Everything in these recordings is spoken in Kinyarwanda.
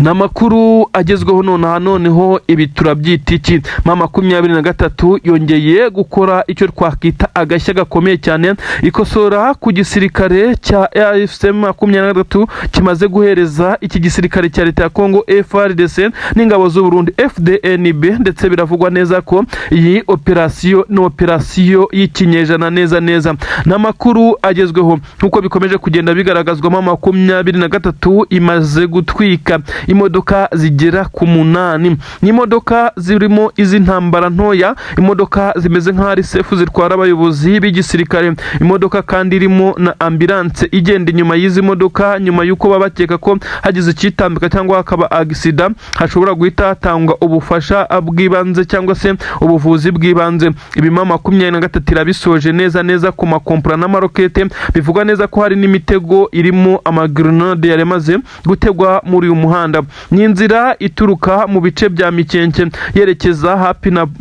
Namakuru agezweho noneho ibi turabyitiki. Mama 23 yongeye gukora icyo twakwita agashya gakomeye cyane ikosora ku gisirikare cya AFCM 23 kimaze guhereza iki gisirikare cya leta ya Kongo FARDC n'ingabo z'u Burundi FDNB, ndetse biravugwa neza ko iyi operasiyo y'ikinyejana neza. Namakuru agezweho nkuko bikomeje kugenda bigaragazwa. Mama 23 imaze gutwika imodoka zigera ku 8. Ni imodoka zirimo izi ntambara ntoya, imodoka zimeze nk'ari sefu zitwara abayobozi b'igisirikare, imodoka kandi irimo na ambulance igenda inyuma y'izi modoka nyuma yuko babakeka ko hagize ikitambika cyangwa hakaba accident, hashobora guhita hatangwa ubufasha bw'ibanze cyangwa se ubuvuzi bw'ibanze. Ibi Mama 23 irabisoje neza ku makompra n'amarokete, bivugwa neza ko hari n'imitego irimo amagrenade yaremaze gutegwa muri uyu muhanda. Ni inzira ituruka mu bice bya Mikenke yerekeza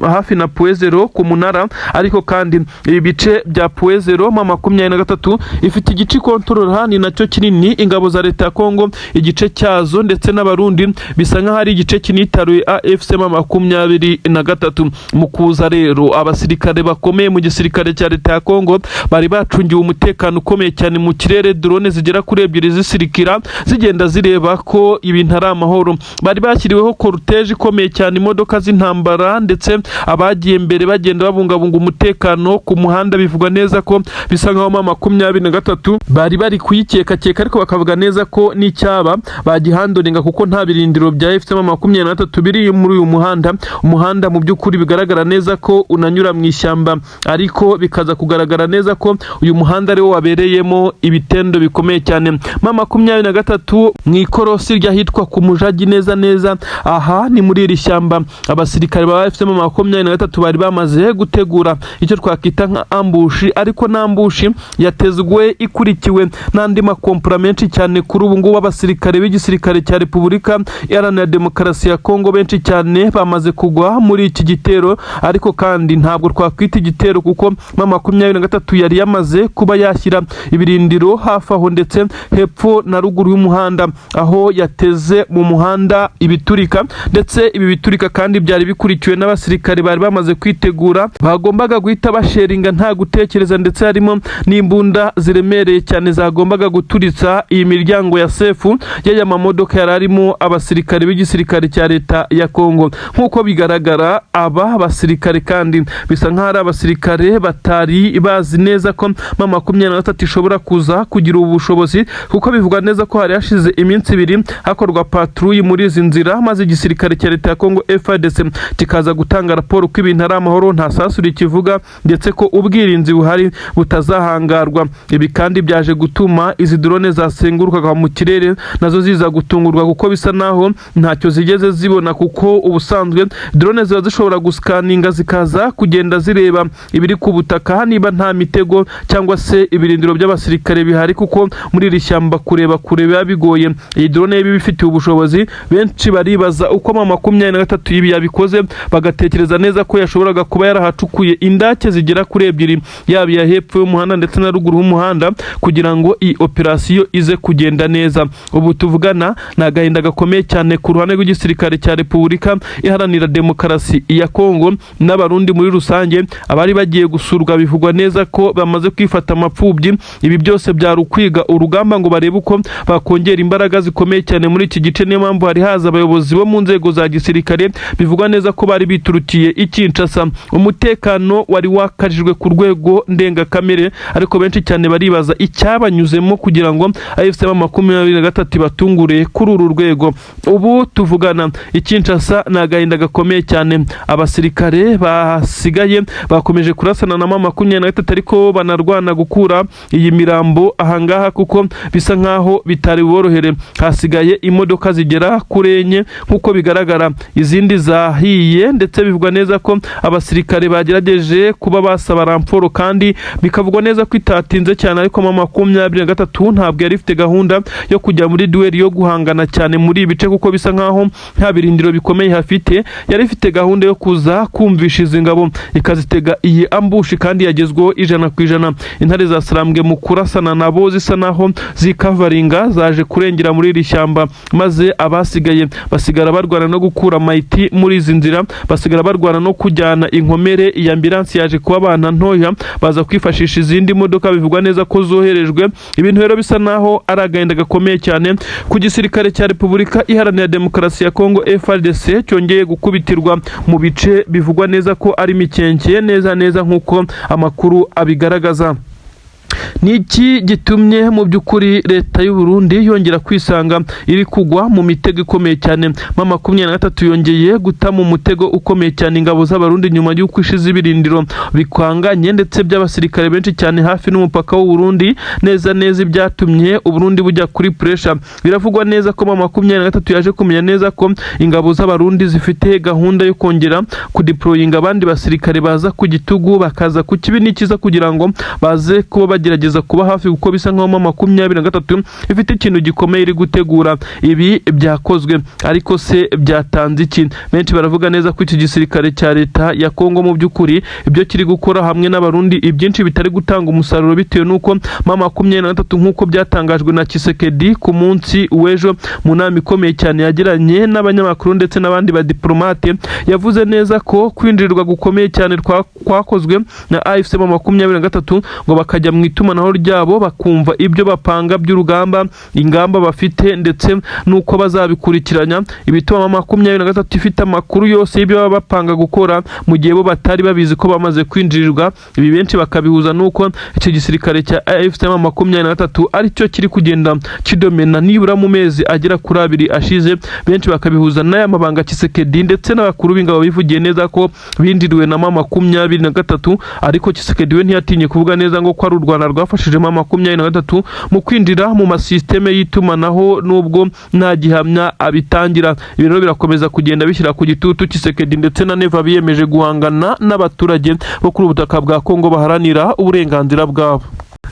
hafi na Puezero ku munara, ariko kandi ibi bice bya Puezero Mama 23 ifite igice kontrola ni nacyo kinini ingabo za leta ya Kongo, igice cyazo ndetse n'abarundi bisa nka hari igice kinitaruye AFC Mama 23. Mu kuza rero abasirikare bakomeye mu gisirikare cya leta ya Kongo bari bacungiwe umutekano ukomeye cyane mu kirere, drone zigera kuri 2 zisirikira zigenda zireba ko ibintu ari amahoro. Bari bashyiriweho cortege ikomeye cyane, imodoka z'intambara, ndetse abagiye mbere bagenda babungabunga umutekano ku muhanda. Bivugwa neza ko bisa nkaho Mama 23 bari kuyikeka ariko bakavuga neza ko n'icyaba bagihandoringa kuko nta birindiro bya FC Mama 23 biri muri uyu umuhanda mu by'ukuri bigaragara neza ko unanyura mu ishyamba, ariko bikaza kugaragara neza ko uyu muhanda ariwo wabereyemo ibitendo bikomeye cyane. Mama 23 mu ikorosi ryahitwa ku Mujagi neza aha ni muri iri shyamba. Abasirikare ba FC Mama 23 bari bamaze gutegura icyo twakita nka ambushi, ariko na ambushi yatezwe ikurikiwe n'andi makompra menshi cyane. Kuri ubu ngubu abasirikare b'igisirikare cya Repubulika Iharanira Demokarasi ya Kongo benshi cyane bamaze kugwa muri iki gitero, ariko kandi ntabwo twakwita igitero kuko Mama 23 yari yamaze kuba yashyira ibirindiro hafi aho ndetse hepfo na ruguru y'umuhanda, aho yateze mu muhanda ibiturika, ndetse ibi biturika kandi byari bikurikiwe n'abasirikare bari bamaze kwitegura, bagombaga guhita basheringa nta gutekereza, ndetse harimo n'imbunda ziremereye cyane zagombaga guturitsa iyi miryango ya sefu y'aya mamodoka yari arimo abasirikare b'igisirikare cya leta ya Kongo. Nk'uko bigaragara aba basirikare kandi bisa nk'aho ari abasirikare batari bazi neza ko Mama 23 ishobora kuza kugira ubushobozi, kuko bivugwa neza ko hari hashize iminsi 2 hakorwa patrouille muri izi nzira, maze igisirikare cya leta ya Kongo FARDC kikaza gutanga raporo ko ibintu ari amahoro, nta sasuri kivuga, ndetse ko ubwirinzi buhari butazahangarwa. Ibi kandi byaje gutuma izi drone zasengurukaga mu kirere nazo ziza gutungurwa, kuko bisa naho ntacyo zigeze zibona, kuko ubusanzwe drone ziba zishobora guscaninga zikaza kugenda zireba ibiri ku butaka niba nta mitego cyangwa se ibirindiro by'abasirikare bihari, kuko muri iri shyamba kureba bigoye. Iyi drone ibi bifitiye ubushobozi, benshi baribaza uko Mama 23 ibi yabikoze, bagatekereza neza ko yashoboraga kuba yarahacukuye indake zigera kuri 2, yaba ya hepfo y'umuhanda ndetse na ruguru y'umuhanda, kugira ngo iyi operasiyo ize kugenda neza. Ubu tuvugana na gahinda gakomeye cyane ku ruhande rw'igisirikare cya Repubulika Iharanira Demokarasi ya Kongo n'abarundi muri rusange. Abari bagiye gusurwa bivugwa neza ko bamaze kwifata amapfubyi. Ibi byose byari ukwiga urugamba ngo barebe uko bakongera imbaraga zikomeye cyane muri iki gice. Niyo mpamvu hari haza abayobozi bo mu nzego za gisirikare, bivugwa neza ko bari biturukiye i Kinshasa. Umutekano wari wakajijwe ku rwego ndengakamere, ariko benshi cyane baribaza icyabanyuzemo kugira ngo AFC Mama 23 batungure kuri uru rwego. Ubu tuvugana i Kinshasa na gahinda gakomeye cyane. Abasirikare basigaye bakomeje kurasana na Mama 23, ariko banarwana gukura iyi mirambo ahangaha, kuko bisa nkaho bitari borohere. Hasigaye imodoka zigera kuri 4 nkuko bigaragara, izindi zahiye, ndetse bivugwa neza ko abasirikare bagerageje kuba basaba ramforo, kandi bikavugwa neza ko itatinze cyane. Ariko Mama 23 ntabwo yari ifite gahunda yo kujya muri duel yo guhangana cyane muri ibice, kuko bisa nkaho nta birindiro bikomeye hafite. Yari ifite gahunda yo kuza kumvisha izi ngabo ikazitega iyi ambushi, kandi yagezweho 100%. Intare za Sarambwe mu kurasana nabo zisa naho zikavaringa zaje kurengera muri iri shyamba, maze maze abasigaye basigara barwana no gukura Maiti muri izi nzira, basigara barwana no kujyana inkomere. Iyi ambulance yaje kuba abana ntoya baza kwifashisha izindi modoka, bivugwa neza ko zoherejwe. Ibintu rero bisa naho ari agahinda gakomeye cyane ku gisirikare cya Repubulika Iharanira Demokarasi ya Kongo FARDC cyongeye gukubitirwa mu bice bivugwa neza ko ari Mikenke neza nk'uko amakuru abigaragaza. Niki gitumye mu by'ukuri leta y'u Burundi yongera kwisanga iri kugwa mu mitego ikomeye cyane? Mama 23 yongeye guta mu mutego ukomeye cyane ingabo z'abarundi nyuma y'uko ishize ibirindiro bikwanganye ndetse by'abasirikare benshi cyane hafi n'umupaka w'u Burundi neza ibyatumye u Burundi bujya kuri pressure. Biravugwa neza ko Mama 23 yaje kumenya neza ko ingabo z'abarundi zifite gahunda yo kongera kudeployinga abandi basirikare baza ku gitugu bakaza ku kibi n'ikiza kugira ngo baze kuba bagerageza kuba hafi, kuko bisa nkaho Mama 23 ifite ikintu gikomeye iri gutegura. Ibi byakozwe ariko se byatanze iki? Benshi baravuga neza ko iki gisirikare cya leta ya Kongo mu by'ukuri ibyo kiri gukora hamwe n'abarundi ibyinshi bitari gutanga umusaruro bitewe nuko Mama 23 nk'uko byatangajwe na Tshisekedi ku munsi w'ejo mu nama ikomeye cyane yagiranye n'abanyamakuru ndetse n'abandi ba diplomate, yavuze neza ko kwinjirirwa gukomeye cyane kwakozwe na AFC Mama 23 ngo bakajya mu itumanaho ryabo bakumva ibyo bapanga by'urugamba, ingamba bafite ndetse nuko bazabikurikiranya. Ibituma Mama 23 ifite amakuru yose y'ibyo baba bapanga gukora mu gihe bo batari babizi ko bamaze kwinjirirwa. Ibi benshi bakabihuza nuko icyo gisirikare cya AFC Mama 23 ari cyo kiri kugenda kidomena nibura mu mezi agera kuri 2 ashize. Benshi bakabihuza n'aya mabanga Tshisekedi ndetse n'abakuru b'ingabo bivugiye neza ko bindiriwe na Mama 23, ariko Tshisekedi we ntiyatinye kuvuga neza ngo ko ari u Rwanda rwafashije Mama 23 mu kwinjira mu masysteme y'itumanaho nubwo nta gihamya abitangira. Ibi rero birakomeza kugenda bishyira ku gitutu Tshisekedi ndetse na Neva biyemeje guhangana n'abaturage bo kuri ubutaka bwa Kongo baharanira uburenganzira bwabo.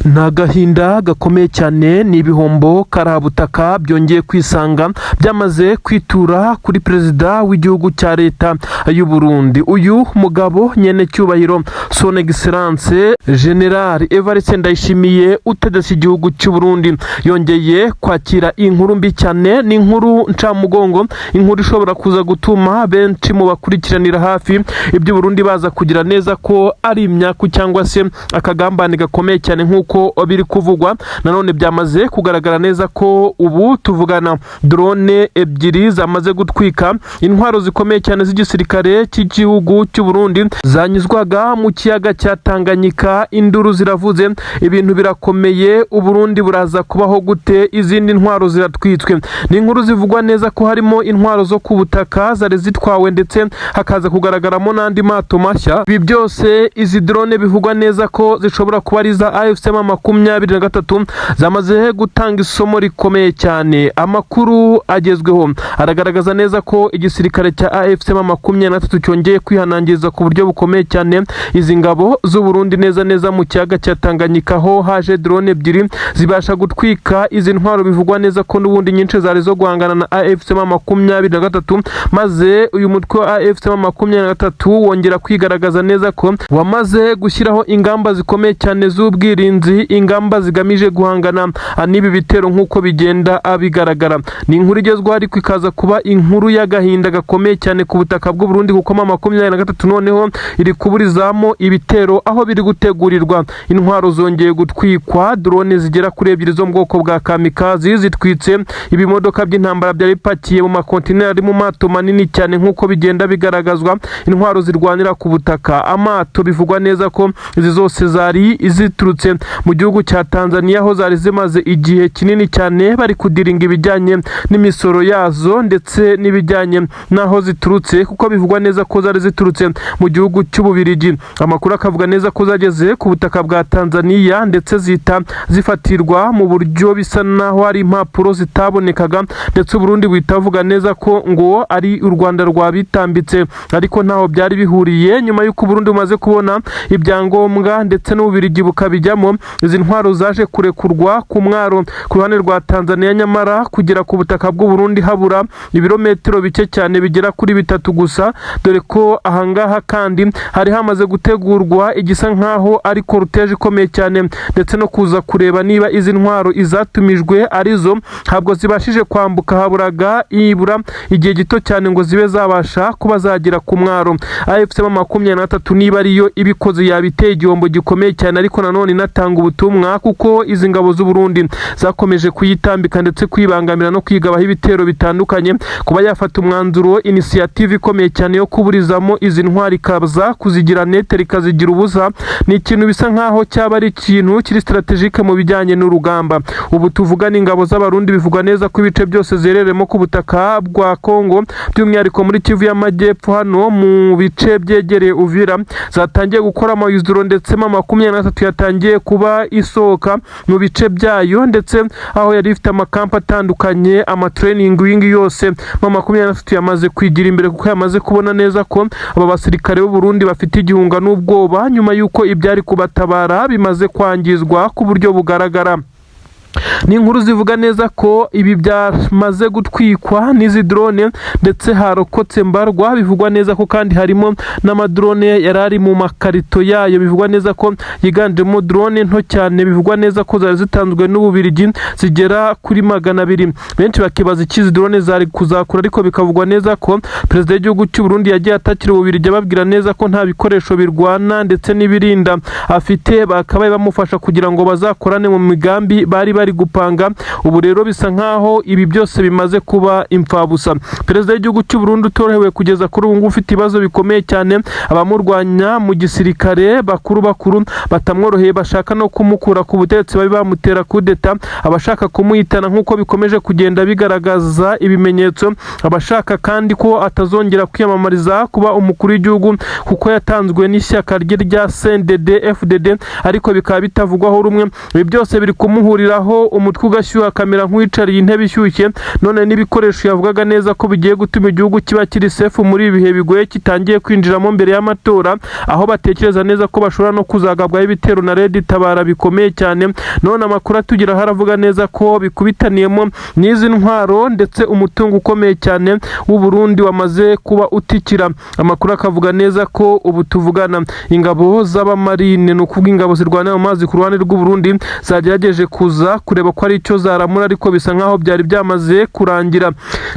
Nagahinda gakomeye cyane ni ibihombo karabutaka byongeye kwisanga byamaze kwitura kuri perezida w'igihugu cya leta y'u Burundi. Uyu mugabo nyene cyubahiro Son Excellence General Evariste Ndayishimiye utegetse igihugu cy'u Burundi yongeye kwakira inkuru mbi cyane, ni inkuru ncamugongo, inkuru ishobora kuza gutuma benshi mu bakurikiranira hafi ibyo Burundi baza kugira neza ko ari imyaku cyangwa se akagambane gakomeye cyane nk'uko biri kuvugwa. Nanone byamaze kugaragara neza ko ubu tuvugana drone ebyiri zamaze gutwika intwaro zikomeye cyane z'igisirikare cy'igihugu cy'u Burundi zanyuzwaga mu kiyaga cya Tanganyika. Induru ziravuze, ibintu birakomeye, u Burundi buraza kubaho gute? Izindi ntwaro ziratwitswe. Ni inkuru zivugwa neza ko harimo intwaro zo ku butaka zari zitwawe ndetse hakaza kugaragaramo n'andi mato mashya. Ibi byose izi drone bivugwa neza ko zishobora kuba ari za AFC Mama 23 zamaze gutanga isomo rikomeye cyane. Amakuru agezweho aragaragaza neza ko igisirikare cya AFC Mama 23 cyongeye kwihanangiriza ku buryo bukomeye cyane izi ngabo z'u Burundi neza mu kiyaga cya Tanganyika, ho haje drone ebyiri zibasha gutwika izi ntwaro. Bivugwa neza ko n'ubundi nyinshi zari zo guhangana na AFC Mama 23, maze uyu mutwe wa AFC Mama 23 wongera kwigaragaza neza ko wamaze gushyiraho ingamba zikomeye cyane z'ubwirinzi, ingamba zigamije guhangana n'ibi bitero nk'uko bigenda bigaragara. Ni inkuru igezweho ariko ikaza kuba inkuru y'agahinda gakomeye cyane ku butaka bw'u Burundi, kuko Mama 23 noneho iri kuburizamo ibitero aho biri gutegurirwa. Intwaro zongeye gutwikwa, drone zigera kuri 2 zo mu bwoko bwa kamikazi zitwitse ibimodoka by'intambara byari bipakiye mu makontineri ari mu mato manini cyane nk'uko bigenda bigaragazwa. Intwaro zirwanira ku butaka, amato bivugwa neza ko izi zose zari iziturutse mu gihugu cya Tanzania, aho zari zimaze igihe kinini cyane bari kudiringa ibijyanye n'imisoro yazo ndetse n'ibijyanye naho ziturutse, kuko bivugwa neza ko zari ziturutse mu gihugu cy'Ububirigi. Amakuru akavuga neza ko zageze ku butaka bwa Tanzania ndetse zita zifatirwa mu buryo bisa naho ari impapuro zitabonekaga, ndetse Burundi buhitavuga neza ko ngo ari u Rwanda rwabitambitse, ariko ntaho byari bihuriye. Nyuma y'uko Burundi bumaze kubona ibyangombwa ndetse n'Ububirigi bukabijyamo, izi ntwaro zaje kurekurwa ku mwaro ku ruhande rwa Tanzania, nyamara kugera ku butaka bw'u Burundi habura ibirometero bike cyane bigera kuri 3 gusa, dore ko ahangaha kandi hari hamaze gutegurwa igisa nkaho ari korutege ikomeye cyane, ndetse no kuza kureba niba izi ntwaro izatumijwe arizo ntabwo zibashije kwambuka, haburaga ibura igihe gito cyane ngo zibe zabasha kuba zagera ku mwaro. AFC 23 niba ariyo ibikoze yabiteye igihombo gikomeye cyane, ariko nanone inatanga ubutumwa kuko izi ngabo z'u Burundi zakomeje kuyitambika ndetse kwibangamira no kwigabaho ibitero bitandukanye, kuba yafata umwanzuro initiative ikomeye cyane yo kuburizamo izi ntwari kaza kuzigira nete rikazigira ubusa, ni ikintu bisa nkaho cyaba ari ikintu kiri strategique mu bijyanye n'urugamba. Ubu tuvuga n'ingabo z'abarundi bivugwa neza ko ibice byose zereremo ku butaka bwa Kongo, by'umwihariko muri Kivu y'Amajyepfo hano mu bice byegereye Uvira, zatangiye gukora amayuzuro, ndetse 23 yatangiye kuba isohoka mu bice byayo, ndetse aho yari ifite amakampa atandukanye, amatraining wing yose 23 yamaze kwigira imbere, kuko yamaze kubona neza ko aba basirikare b'u Burundi bafite igihunga n'ubwoba nyuma y'uko ibyari kubatabara bimaze kwangizwa ku buryo bugaragara. Ni inkuru zivuga neza ko ibi byamaze gutwikwa n'izi drone, ndetse harokotse mbarwa, bivugwa neza ko kandi harimo n'amadrone yarari mu makarito yayo, bivugwa neza ko yiganjemo drone nto cyane, bivugwa neza ko zari zitanzwe n'Ububirigi zigera kuri 200. Benshi bakibaza ikizi drone zari kuzakura, ariko bikavugwa neza ko perezida w'igihugu cy'u Burundi yagiye atakira Ububirigi ababwira neza ko nta bikoresho birwana ndetse n'ibirinda afite, bakabaye bamufasha kugira ngo bazakorane mu migambi bari gupanga. Ubu rero bisa nkaho ibi byose bimaze kuba impfabusa. Perezida w'igihugu cy'u Burundi utorohewe kugeza kuri ubu ngubu ufite ibibazo bikomeye cyane, abamurwanya mu gisirikare bakuru batamworoheye, bashaka no kumukura ku butegetsi, babi bamutera kudeta, abashaka kumuhitana nk'uko bikomeje kugenda bigaragaza ibimenyetso, abashaka kandi ko atazongera kwiyamamariza kuba umukuru w'igihugu kuko yatanzwe n'ishyaka rye rya CNDD FDD, ariko bikaba bitavugwaho rumwe. Ibi byose biri kumuhuriraho umutwe ugashyuha, kamera nk'uwicariye intebe ishyushye, none n'ibikoresho yavugaga neza ko bigiye gutuma igihugu kiba kiri safe muri ibihe bigoye kitangiye kwinjiramo mbere y'amatora, aho batekereza neza ko bashobora no kuzagabwaho ibitero na Red Tabara bikomeye cyane. None amakuru atugira haravuga neza ko bikubitaniyemo n'izi ntwaro, ndetse umutungo ukomeye cyane w'u Burundi wamaze kuba utikira. Amakuru akavuga neza ko ubu tuvugana ingabo z'abamarine, no kuvuga ingabo zirwanira mu mazi ku ruhande rw'u Burundi, zagerageje kuza kureba ko ari icyo zaramura, ariko bisa nkaho byari byamaze kurangira.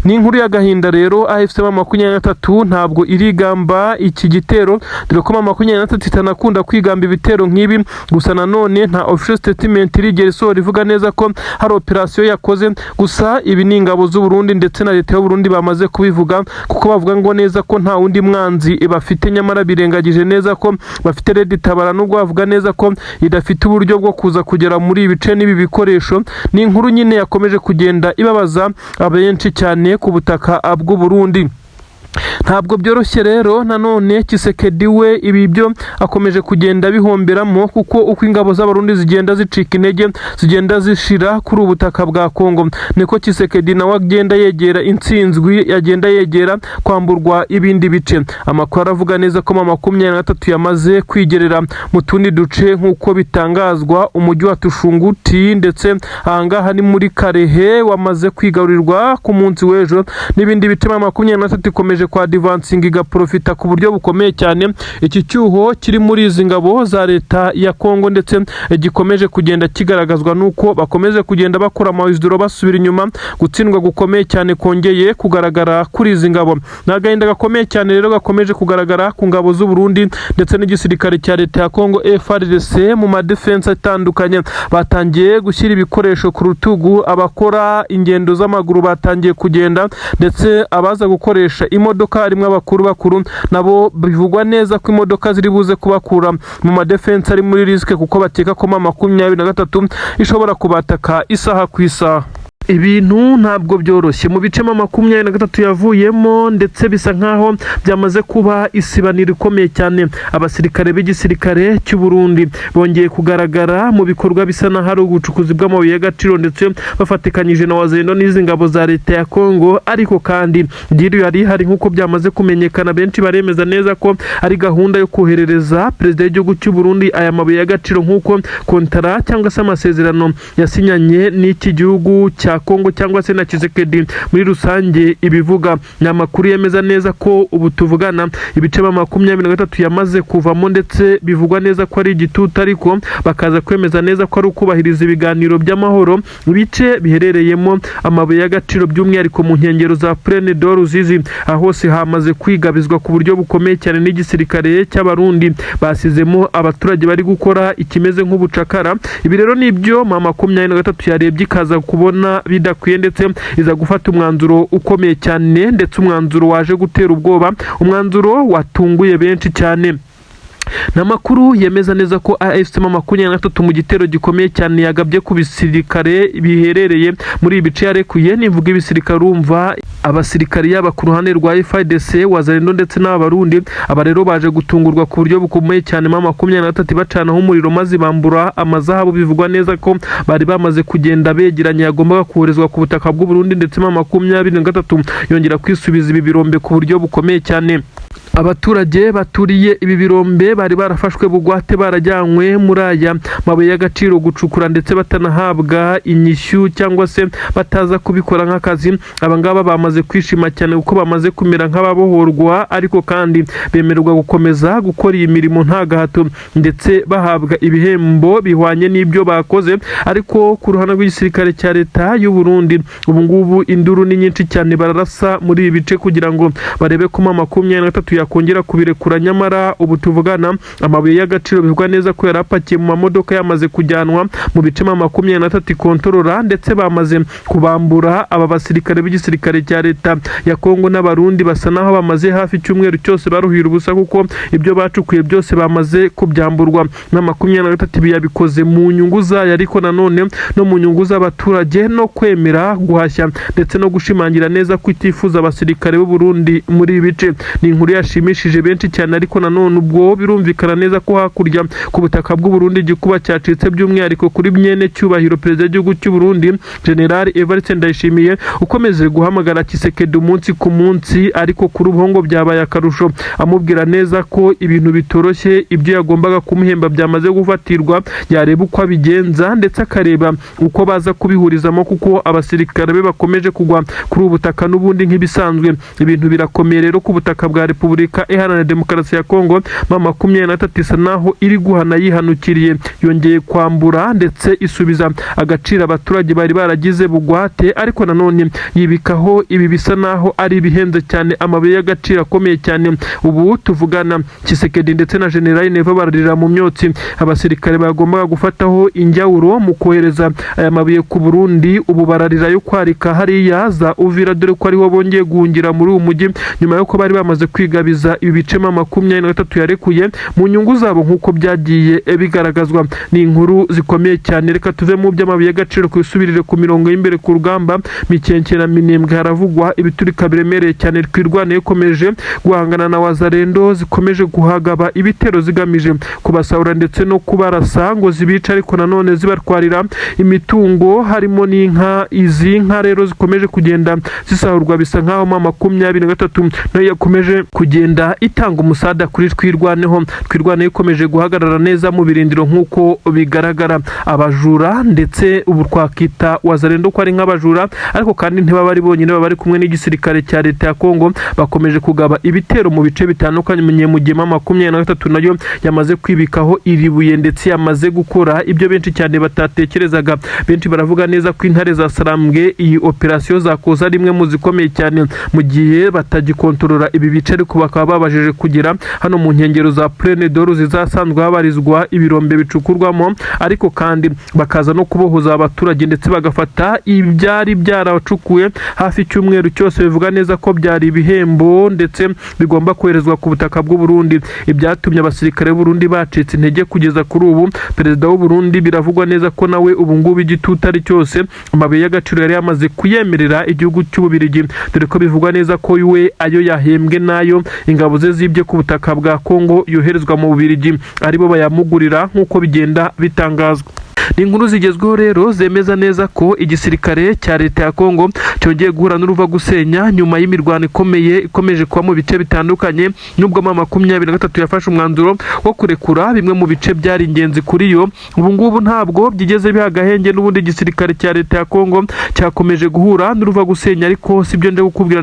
Ni inkuru y'agahinda rero. AFC 23 ntabwo irigamba iki gitero, dore ko 23 itanakunda kwigamba ibitero nk'ibi, gusa nanone nta official statement irigera isohora ivuga neza ko hari operation yakoze. Gusa ibi ni ingabo z'u Burundi ndetse na leta y'u Burundi bamaze kubivuga, kuko bavuga ngo neza ko nta wundi mwanzi bafite, nyamara birengagije neza ko bafite Red Tabara, nubwo bavuga neza ko idafite uburyo bwo kuza kugera muri ibice n'ibi bikoresho. Ni inkuru nyine yakomeje kugenda ibabaza abenshi cyane ku butaka bw'u Burundi. Ntabwo byoroshye rero. Nanone Tshisekedi we ibi byo akomeje kugenda bihomberamo, kuko uko ingabo z'abarundi zigenda zicika intege, zigenda zishira kuri ubutaka bwa Kongo, niko Tshisekedi nawe agenda yegera intsinzwi, yagenda yegera kwamburwa ibindi bice. Amakuru aravuga neza ko 23 yamaze kwigerera mu tundi duce nk'uko bitangazwa. Umujyi wa Tushunguti ndetse ahangaha ni muri Karehe wamaze kwigarurirwa ku munsi w'ejo, n'ibindi bice 23 ikomeje kwa advancing igaprofita ku buryo bukomeye cyane. Iki cyuho kiri muri izi ngabo za leta ya Kongo, ndetse gikomeje kugenda kigaragazwa nuko bakomeze kugenda bakora amawizidoro basubira inyuma. Gutsindwa gukomeye cyane kongeye kugaragara kuri izi ngabo. Nagahinda gakomeye cyane rero gakomeje kugaragara ku ngabo z'u Burundi ndetse n'igisirikare cya leta ya Kongo FARDC mu madefense atandukanye. Batangiye gushyira ibikoresho ku rutugu, abakora ingendo z'amaguru batangiye kugenda, ndetse abaza gukoresha imodoka harimo abakuru nabo bivugwa neza ko imodoka ziri buze kubakura mu madefense ari muri risk, kuko bakeka ko 23 ishobora kubataka isaha ku isaha. ibintu ntabwo byoroshye mu bice 23 yavuyemo, ndetse bisa nkaho byamaze kuba isibaniro ikomeye cyane. Abasirikare b'igisirikare cy'u Burundi bongeye kugaragara mu bikorwa bisa na hari ubucukuzi bw'amabuye y'agaciro, ndetse bafatikanyije na wazendo n'izi ngabo za leta ya Kongo. Ariko kandi diri yari hari nkuko byamaze kumenyekana, benshi baremeza neza ko ari gahunda yo koherereza perezida w'igihugu cy'u Burundi aya mabuye y'agaciro nkuko kontara cyangwa se amasezerano yasinyanye n'iki gihugu cya Kongo cyangwa se na Tshisekedi muri rusange ibivuga. Ni amakuru yemeza neza ko ubu tuvugana ibice 23 yamaze kuvamo, ndetse bivugwa neza ko ari igitutu, ariko bakaza kwemeza neza ko ari ukubahiriza ibiganiro by'amahoro ibice biherereyemo amabuye y'agaciro, by'umwihariko mu nkengero za Plaine de Ruzizi. Aho hose hamaze kwigabizwa ku buryo bukomeye cyane n'igisirikare cy'abarundi, basizemo abaturage bari gukora ikimeze nk'ubucakara. Ibi rero nibyo 23 yarebye ikaza kubona bidakwiye, ndetse iza gufata umwanzuro ukomeye cyane, ndetse umwanzuro waje gutera ubwoba, umwanzuro watunguye benshi cyane. Namakuru yemeza neza ko AFC 23 mu gitero gikomeye cyane yagabye ku bisirikare biherereye muri ibice yarekuye. Nivuga ibisirikare urumva abasirikare yaba ku ruhande rwa FARDC, wazalendo ndetse n'abarundi. Aba rero baje gutungurwa ku buryo bukomeye cyane 23 bacanaho umuriro maze bambura amazahabu. Bivugwa neza ko bari bamaze kugenda begeranye yagombaga kuhorezwa ku butaka bw'u Burundi, ndetse 23 yongera kwisubiza ibi birombe ku buryo bukomeye cyane. Abaturage baturiye ibi birombe bari barafashwe bugwate, barajyanywe muri aya mabuye y'agaciro gucukura, ndetse batanahabwa inyishyu cyangwa se bataza kubikora nk'akazi. Abangaba bamaze kwishima cyane kuko bamaze kumera nk'ababohorwa, ariko kandi bemererwa gukomeza gukora iyi mirimo nta gahato, ndetse bahabwa ibihembo bihwanye n'ibyo bakoze. Ariko ku ruhande rw'igisirikare cya leta y'u Burundi ubu ngubu induru ni nyinshi cyane, bararasa muri ibi bice kugira ngo barebe ko 23 yakongera kubirekura. Nyamara ubu tuvugana amabuye y'agaciro bivugwa neza ko yarapakiye mu mamodoka yamaze kujyanwa mu bice 23 kontorora, ndetse bamaze kubambura aba basirikare b'igisirikare cya leta ya Kongo n'abarundi. Basa naho bamaze hafi cyumweru cyose baruhira ubusa, kuko ibyo bacukuye byose bamaze kubyamburwa. Na 23 biyabikoze mu nyungu zayo, ariko nanone no mu nyungu z'abaturage, no kwemera guhashya ndetse no gushimangira neza kwitifuza abasirikare b'u Burundi muri bice. Ni inkuru yashimishije benshi cyane, ariko nanone ubwo birumvikana neza ko hakurya ku butaka bw'u Burundi igikuba cyacitse, by'umwihariko kuri myene cyubahiro perezida w'igihugu cy'u Burundi General Evariste Ndayishimiye, ukomeze guhamagara Tshisekedi umunsi ku munsi. Ariko kuri ubwo byabaye akarusho, amubwira neza ko ibintu bitoroshye, ibyo yagombaga kumuhemba byamaze gufatirwa, yareba uko abigenza, ndetse akareba uko baza kubihurizamo, kuko abasirikare be bakomeje kugwa kuri ubutaka n'ubundi nk'ibisanzwe. Ibintu birakomeye rero ku butaka bwa Repubulika Iharanira Demokarasi ya Kongo. 23 isa naho iri guhana yihanukiriye, yongeye kwambura ndetse isubiza agaciro abaturage bari baragize bugwate. Ariko nanone yibikaho ibi bisa naho ari bihenze cyane, amabuye y'agaciro akomeye cyane. Ubu tuvugana Tshisekedi ndetse na General Neva bararira mu myotsi. Abasirikare bagombaga gufataho injyawuro mu kohereza aya mabuye ku Burundi, ubu bararira yo kwarika hariya za Uvira, dore ko ariho bongeye guhungira muri uyu mujyi nyuma yuko bari bamaze kwigabiza ibi bice 23 yarekuye mu nyungu zabo nk'uko byagiye bigaragazwa. Ni inkuru zikomeye cyane. Reka tuve mu by'amabuye y'agaciro kwisubirire ku mirongo y'imbere ku rugamba. Mikenke na Minembwe haravugwa ibiturika biremereye cyane, twirwane ikomeje guhangana na wazalendo zikomeje guhagaba ibitero zigamije kubasahura ndetse no kubarasa ngo zibica, ariko nanone zibatwarira imitungo harimo n'inka. Izi nka rero zikomeje kugenda zisahurwa, bisa nkaho 23 nayo yakomeje kugenda itanga umusada kuri twirwaneho. Twirwane ikomeje guhagarara neza mu birindiro nk'uko bigaragara. Abajura ndetse ubu twakita wazalendo ko ari nk'abajura, ariko kandi ntibaba ari bonyine, baba bari kumwe n'igisirikare cya leta ya Kongo, bakomeje kugaba ibitero mu bice bitandukanye. Mu gihe 23 nayo yamaze kwibikaho iribuye, ndetse yamaze gukora ibyo benshi cyane batatekerezaga. Benshi baravuga neza ko intare za Sarambwe iyi operation zakoza rimwe mu zikomeye cyane, mu gihe batagikontorora ibi bice, ariko bakaba babajije kugira hano mu nkengero za Plaine d'Or zizasanzwe habarizwa ibirombe bicukurwamo, ariko kandi bakaza no kubohoza abaturage ndetse bagafata ibyari byaracukuwe hafi icyumweru cyose. Bivuga neza ko byari ibihembo ndetse bigomba koherezwa ku butaka bw'u Burundi. Ibyatumye abasirikare b'u Burundi bacitse intege kugeza kuri ubu. Perezida w'u Burundi biravugwa neza ko nawe ubu ngubu igitutu ari cyose amabuye y'agaciro yari yamaze kuyemerera igihugu cy'Ububirigi, dore ko bivugwa neza ko we ayo yahembwe nayo ingabo ze zibye ku butaka bwa Kongo yoherezwa mu Bubirigi aribo bayamugurira nk'uko bigenda bitangazwa. Ni inkuru zigezweho rero zemeza neza ko igisirikare cya leta ya Kongo cyongeye guhura n'uruva gusenya nyuma y'imirwano ikomeje kuba mu bice bitandukanye, nubwo M23 yafashe umwanzuro wo kurekura bimwe mu bice byari ingenzi kuri yo. Ubu ngubu ntabwo byigeze biha agahenge, n'ubundi igisirikare cya leta ya Kongo cyakomeje guhura n'uruva gusenya, ariko sibyo nje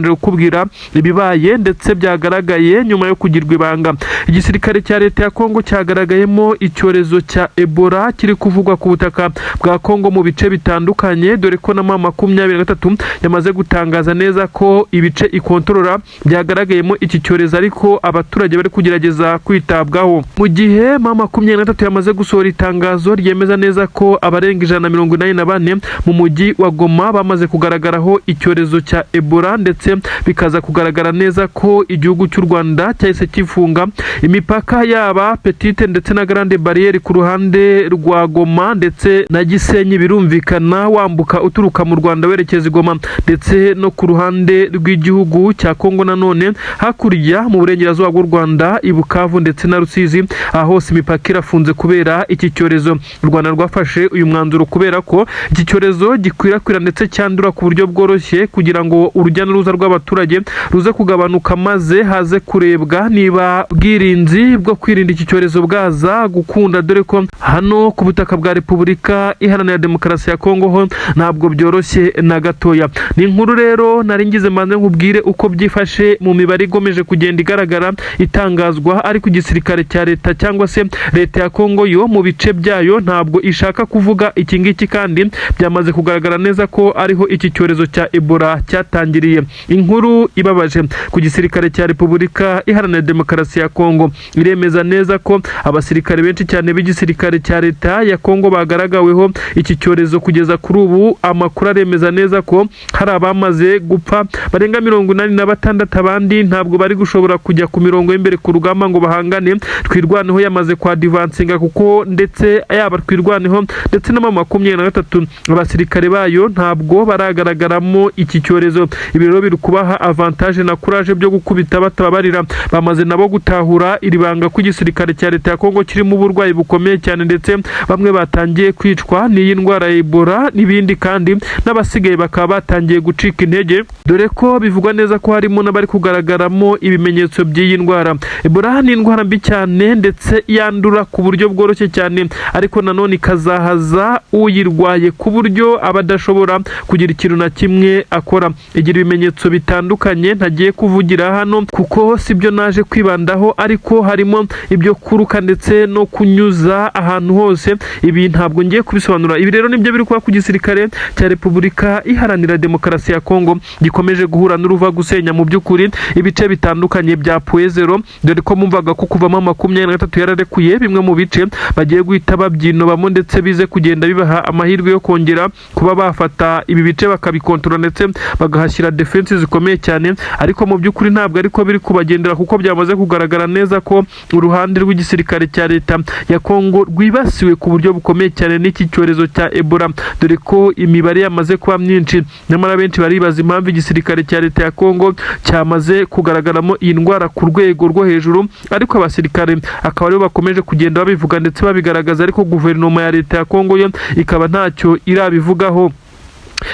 gukubwira ibibaye ndetse byagaragaye nyuma yo kugirwa ibanga. Igisirikare cya leta ya Kongo cyagaragayemo icyorezo cya Ebola kiri kuvugwa ku butaka bwa Kongo mu bice bitandukanye, dore ko na M23 yamaze gutangaza neza ko ibice ikontorora byagaragayemo iki cyorezo, ariko abaturage bari kugerageza kwitabwaho. Mu gihe M23 yamaze gusohora itangazo ryemeza neza ko abarenga 184 mu mujyi wa Goma bamaze kugaragaraho icyorezo cya Ebola, ndetse bikaza kugaragara neza ko igihugu cy'u Rwanda cyahise kifunga imipaka yaba Petite ndetse na Grande Barriere ku ruhande rwa Goma ndetse na Gisenyi. Birumvikana wambuka uturuka mu Rwanda werekeza i Goma, ndetse no ku ruhande rw'igihugu cya Kongo nanone hakurya mu burengerazuba bw'u Rwanda i Bukavu ndetse na Rusizi, aho hose imipaka irafunze kubera iki cyorezo. U Rwanda rwafashe uyu mwanzuro kubera ko iki cyorezo gikwirakwira ndetse cyandura ku buryo bworoshye, kugira ngo urujya n'uruza rw'abaturage ruze kugabanuka, maze haze kurebwa niba bwirinzi bwo kwirinda iki cyorezo bwaza gukunda, dore ko hano ku butaka bwa Repubulika Iharanira Demokarasi ya Kongo ho ntabwo byoroshye na gatoya. Ni inkuru rero nari ngize mbanze nkubwire uko byifashe mu mibare igomeje kugenda igaragara itangazwa, ariko igisirikare cya leta cyangwa se leta ya Kongo yo mu bice byayo ntabwo ishaka kuvuga iki ngiki, kandi byamaze kugaragara neza ko ariho iki cyorezo cya Ebola cyatangiriye. Inkuru ibabaje ku gisirikare cya Repubulika Iharanira Demokarasi ya Kongo iremeza neza ko abasirikare benshi cyane b'igisirikare cya leta ya Kongo bagaragaweho iki cyorezo. Kugeza kuri ubu amakuru aremeza neza ko hari abamaze gupfa barenga 86, abandi ntabwo bari gushobora kujya ku mirongo y'imbere ku rugamba ngo bahangane. Twirwaneho yamaze kwa advancinga, kuko ndetse yaba Twirwaneho ndetse na M23 abasirikare bayo ntabwo baragaragaramo iki cyorezo. Ibi rero biri kubaha avantage na courage byo gukubita batababarira. Bamaze nabo gutahura iri banga ku gisirikare cya leta ya Kongo kirimo uburwayi bukomeye cyane, ndetse bamwe batangiye kwicwa n'iyi ndwara ya Ebola n'ibindi, kandi n'abasigaye bakaba batangiye gucika intege, dore ko bivugwa neza ko harimo n'abari kugaragaramo ibimenyetso by'iyi ndwara. Ebola ni indwara mbi cyane ndetse yandura ku buryo bworoshye cyane, ariko nanone ikazahaza uyirwaye ku buryo abadashobora kugira ikintu na kimwe akora. Igira ibimenyetso bitandukanye ntagiye kuvugira hano kuko sibyo naje kwibandaho, ariko harimo ibyo kuruka ndetse no kunyuza ahantu hose. Ibi ntabwo ngiye kubisobanura. Ibi rero nibyo biri kuba ku gisirikare cya Repubulika Iharanira Demokarasi ya Kongo gikomeje guhura n'uruva gusenya mu by'ukuri ibice bitandukanye bya Puezero, dore ko mumvaga ko kuva M23 yararekuye bimwe mu bice bagiye guhita babyinobamo, ndetse bize kugenda bibaha amahirwe yo kongera kuba bafata ibi bice bakabikontrola ndetse bagahashyira defense zikomeye cyane. Ariko mu by'ukuri ntabwo ariko biri kubagendera, kuko byamaze kugaragara neza ko uruhande rw'igisirikare cya leta ya Kongo rwibasiwe ku buryo bukomeye cyane n'iki cyorezo cya Ebola, dore ko imibare yamaze kuba myinshi. Nyamara benshi baribaza impamvu igisirikare cya leta ya Kongo cyamaze kugaragaramo iyi ndwara ku rwego rwo hejuru, ariko abasirikare akaba aribo bakomeje kugenda babivuga ndetse babigaragaza, ariko guverinoma ya leta ya Kongo yo ikaba ntacyo irabivugaho.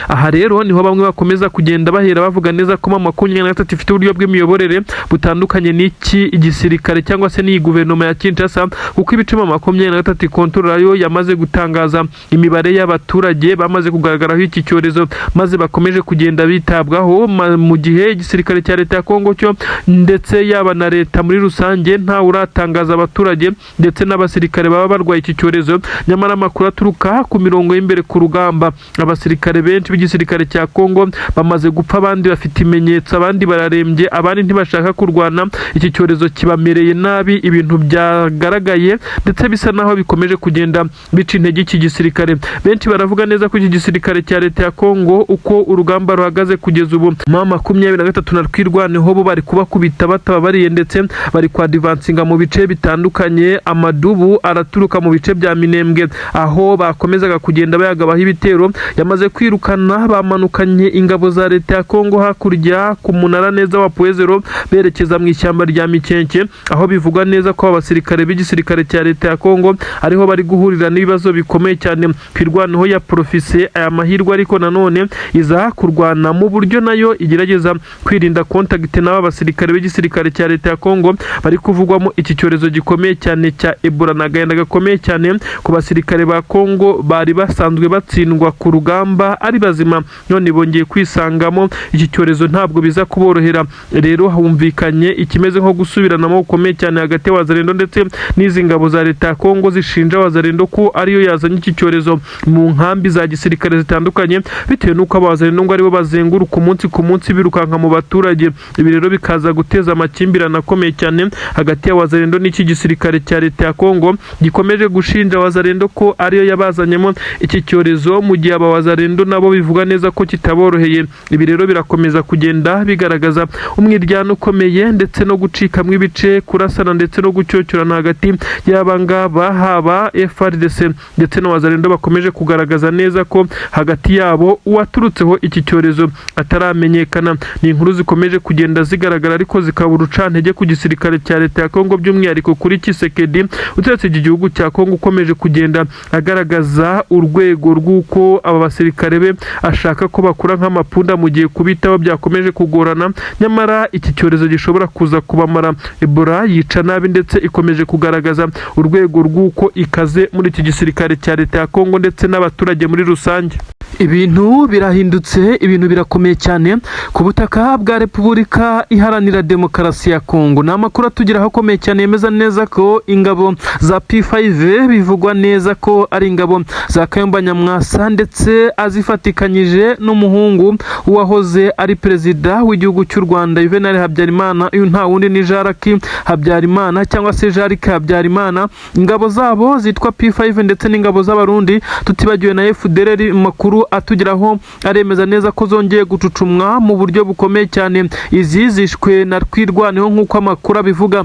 Aha rero niho bamwe bakomeza kugenda bahera bavuga neza ko M23 ifite uburyo bw'imiyoborere butandukanye n'iki igisirikare cyangwa se n'iyi guverinoma ya Kinshasa, kuko ibice M23 ikontorora yo yamaze gutangaza imibare y'abaturage bamaze kugaragaraho iki cyorezo, maze bakomeje kugenda bitabwaho, mu gihe igisirikare cya leta ya Kongo cyo ndetse yaba na leta muri rusange nta uratangaza abaturage ndetse n'abasirikare baba barwaye iki cyorezo. Nyamara amakuru aturuka ku mirongo y'imbere ku rugamba, abasirikare benshi b'igisirikare cya Kongo bamaze gupfa, abandi bafite ibimenyetso, abandi bararembye, abandi ntibashaka kurwana. Iki cyorezo kibamereye nabi, ibintu byagaragaye ndetse bisa naho bikomeje kugenda bica intege iki gisirikare. Benshi baravuga neza ko iki gisirikare cya leta ya Kongo uko urugamba ruhagaze kugeza ubu, M23 na Twirwaneho bo bari kubakubita batababariye ndetse bari kwa advancinga mu bice bitandukanye. Amadubu araturuka mu bice bya Minembwe aho bakomezaga kugenda bayagabaho ibitero, yamaze kwirukana, bamanukanye ingabo za leta ya Kongo hakurya ku munara neza wa Puezero berekeza mu ishyamba rya Mikenke, aho bivugwa neza ko abasirikare b'igisirikare cya leta ya Kongo ariho bari guhurira n'ibibazo bikomeye cyane. Twirwaneho ya profise aya mahirwe, ariko nanone iza kurwana mu buryo nayo igerageza kwirinda contact n'aba basirikare b'igisirikare cya leta ya Kongo bari kuvugwamo iki cyorezo gikomeye cyane cya Ebola, n'agahinda gakomeye cyane ku basirikare ba Kongo bari basanzwe batsindwa ku rugamba ari bazima, none bongeye kwisangamo iki cyorezo, ntabwo biza kuborohera. Rero humvikanye ikimeze nko gusubiranamo gukomeye cyane hagati y'Wazalendo ndetse n'izi ngabo za leta ya Kongo zishinja Wazalendo ko ariyo yazanye iki cyorezo mu nkambi za gisirikare zitandukanye, bitewe n'uko Abazalendo ngo aribo bazenguruka umunsi ku munsi birukanka mu baturage. Ibi rero bikaza guteza amakimbirane akomeye cyane hagati ya Wazalendo n'iki gisirikare cya leta ya Kongo gikomeje gushinja Wazalendo ko ariyo yabazanyemo iki cyorezo, mu gihe Abazalendo nabo bivuga neza ko kitaboroheye. Ibi rero birakomeza kugenda bigaragaza umwiryano ukomeye ndetse no gucikamwe ibice, kurasana ndetse no gucyocyorana hagati y'abangaba, haba FARDC ndetse na Wazalendo bakomeje kugaragaza neza ko hagati yabo uwaturutseho iki cyorezo ataramenyekana. Ni inkuru zikomeje kugenda zigaragara ariko zikaba urucantege ku gisirikare cya leta ya Kongo, by'umwihariko kuri Tshisekedi uturetse iki gihugu cya Kongo ukomeje kugenda agaragaza urwego rw'uko aba basirikare be ashaka ko bakura nk'amapunda mu gihe kubitaho byakomeje kugorana. Nyamara iki cyorezo gishobora kuza kubamara. Ebola yica nabi ndetse ikomeje kugaragaza urwego rw'uko ikaze muri iki gisirikare cya leta ya Kongo ndetse n'abaturage muri rusange. Ibintu birahindutse, ibintu birakomeye cyane ku butaka bwa Repubulika Iharanira Demokarasi ya Kongo. Ni amakuru atugeraho akomeye cyane yemeza neza ko ingabo za P5 bivugwa neza ko ari ingabo za Kayumba Nyamwasa ndetse azifatikanyije n'umuhungu wahoze ari perezida w'igihugu cy'u Rwanda Juvenal Habyarimana. Uyu nta wundi ni Jaraki Habyarimana cyangwa se Jarike Habyarimana. Ingabo zabo zitwa P5 ndetse n'ingabo z'abarundi, tutibagiwe na FDLR. Makuru atugeraho aremeza neza ko zongeye gucucumwa mu buryo bukomeye cyane. Izi zishwe na Twirwaneho nk'uko amakuru abivuga.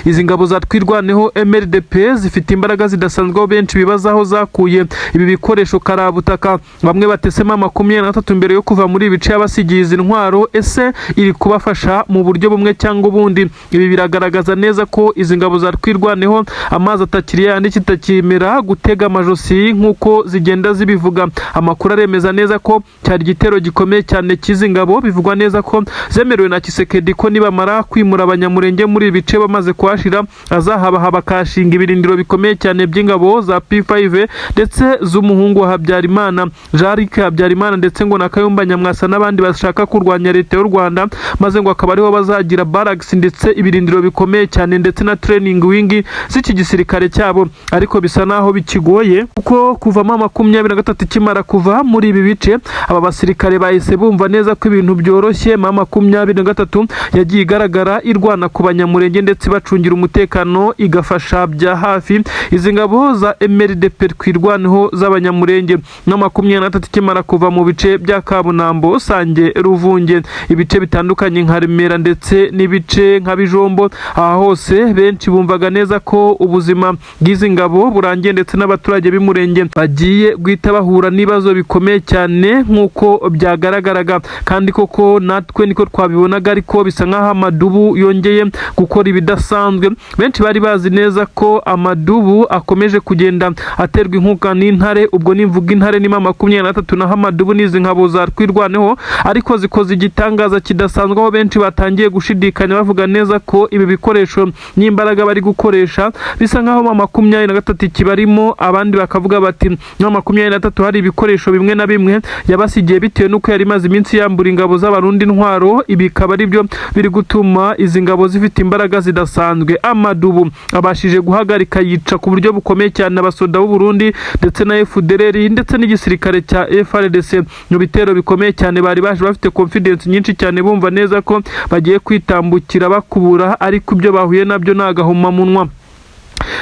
Izi ngabo za Twirwaneho MLDP zifite imbaraga zidasanzwe, benshi bibazaho zakuye ibi bikoresho karabutaka. Bamwe batesema 23 mbere yo kuva muri ibice y'abasigiye izi ntwaro, ese iri kubafasha mu buryo bumwe cyangwa ubundi. Ibi biragaragaza neza ko izi ngabo za Twirwaneho amazi atakiriye yandi kitakimera gutega amajosi nk'uko zigenda zibivuga. Amakuru aremeza neza ko cyari igitero gikomeye cyane cy'izi ngabo, bivugwa neza ko zemerewe na Tshisekedi ko nibamara kwimura abanyamurenge muri ibice bamaze kuhashira azahaba bakashinga ibirindiro bikomeye cyane by'ingabo za P5 ndetse z'umuhungu wa Habyarimana Jarike Habyarimana ndetse ngo na Kayumba Nyamwasa n'abandi bashaka kurwanya leta y'u Rwanda, maze ngo akaba ariho bazagira barracks ndetse ibirindiro bikomeye cyane ndetse na training wing z'iki gisirikare cyabo. Ariko bisa naho bikigoye kuko kuvamo 23 kimara kuva muri ibi bice, aba basirikare bahise bumva neza ko ibintu byoroshye. 23 yagiye igaragara irwana ku banyamurenge ndetse bacungira umutekano, igafasha bya hafi izi ngabo za MLDP Twirwaneho z'abanyamurenge. Na 23 kimara kuva mu bice bya Kabunambo, Sange, Ruvunge, ibice bitandukanye nka Remera ndetse n'ibice nka Bijombo, aha hose benshi bumvaga neza ko ubuzima bw'izi ngabo burangiye ndetse n'abaturage b'imurenge bagiye guhita bahura n'ibibazo bikomeye cyane nk'uko byagaragaraga. Kandi koko natwe niko twabibonaga, ariko bisa nk'aho Amadubu yongeye gukora ibidasanzwe. Benshi bari bazi neza ko Amadubu akomeje kugenda aterwa inkunga n'intare, ubwo nimvuga intare ni 23 na Amadubu n'izi ngabo za Twirwaneho, ariko zikoze igitangaza kidasanzwe aho benshi batangiye gushidikanya bavuga neza ko ibi bikoresho n'imbaraga bari gukoresha bisa nk'aho 23 kibarimo. Abandi bakavuga bati 23 hari ibikoresho bimwe na bimwe yabasigiye bitewe n'uko yari maze iminsi yambura ingabo z'abarundi intwaro. Ibi bikaba ari byo biri gutuma izi ngabo zifite imbaraga zidasanzwe budasanzwe. Amadubu abashije guhagarika yica ku buryo bukomeye cyane abasoda b'u Burundi ndetse na FDLR ndetse n'igisirikare cya FARDC mu bitero bikomeye cyane. Bari baje bafite confidence nyinshi cyane, bumva neza ko bagiye kwitambukira bakubura, ariko ibyo bahuye nabyo nagahuma munwa.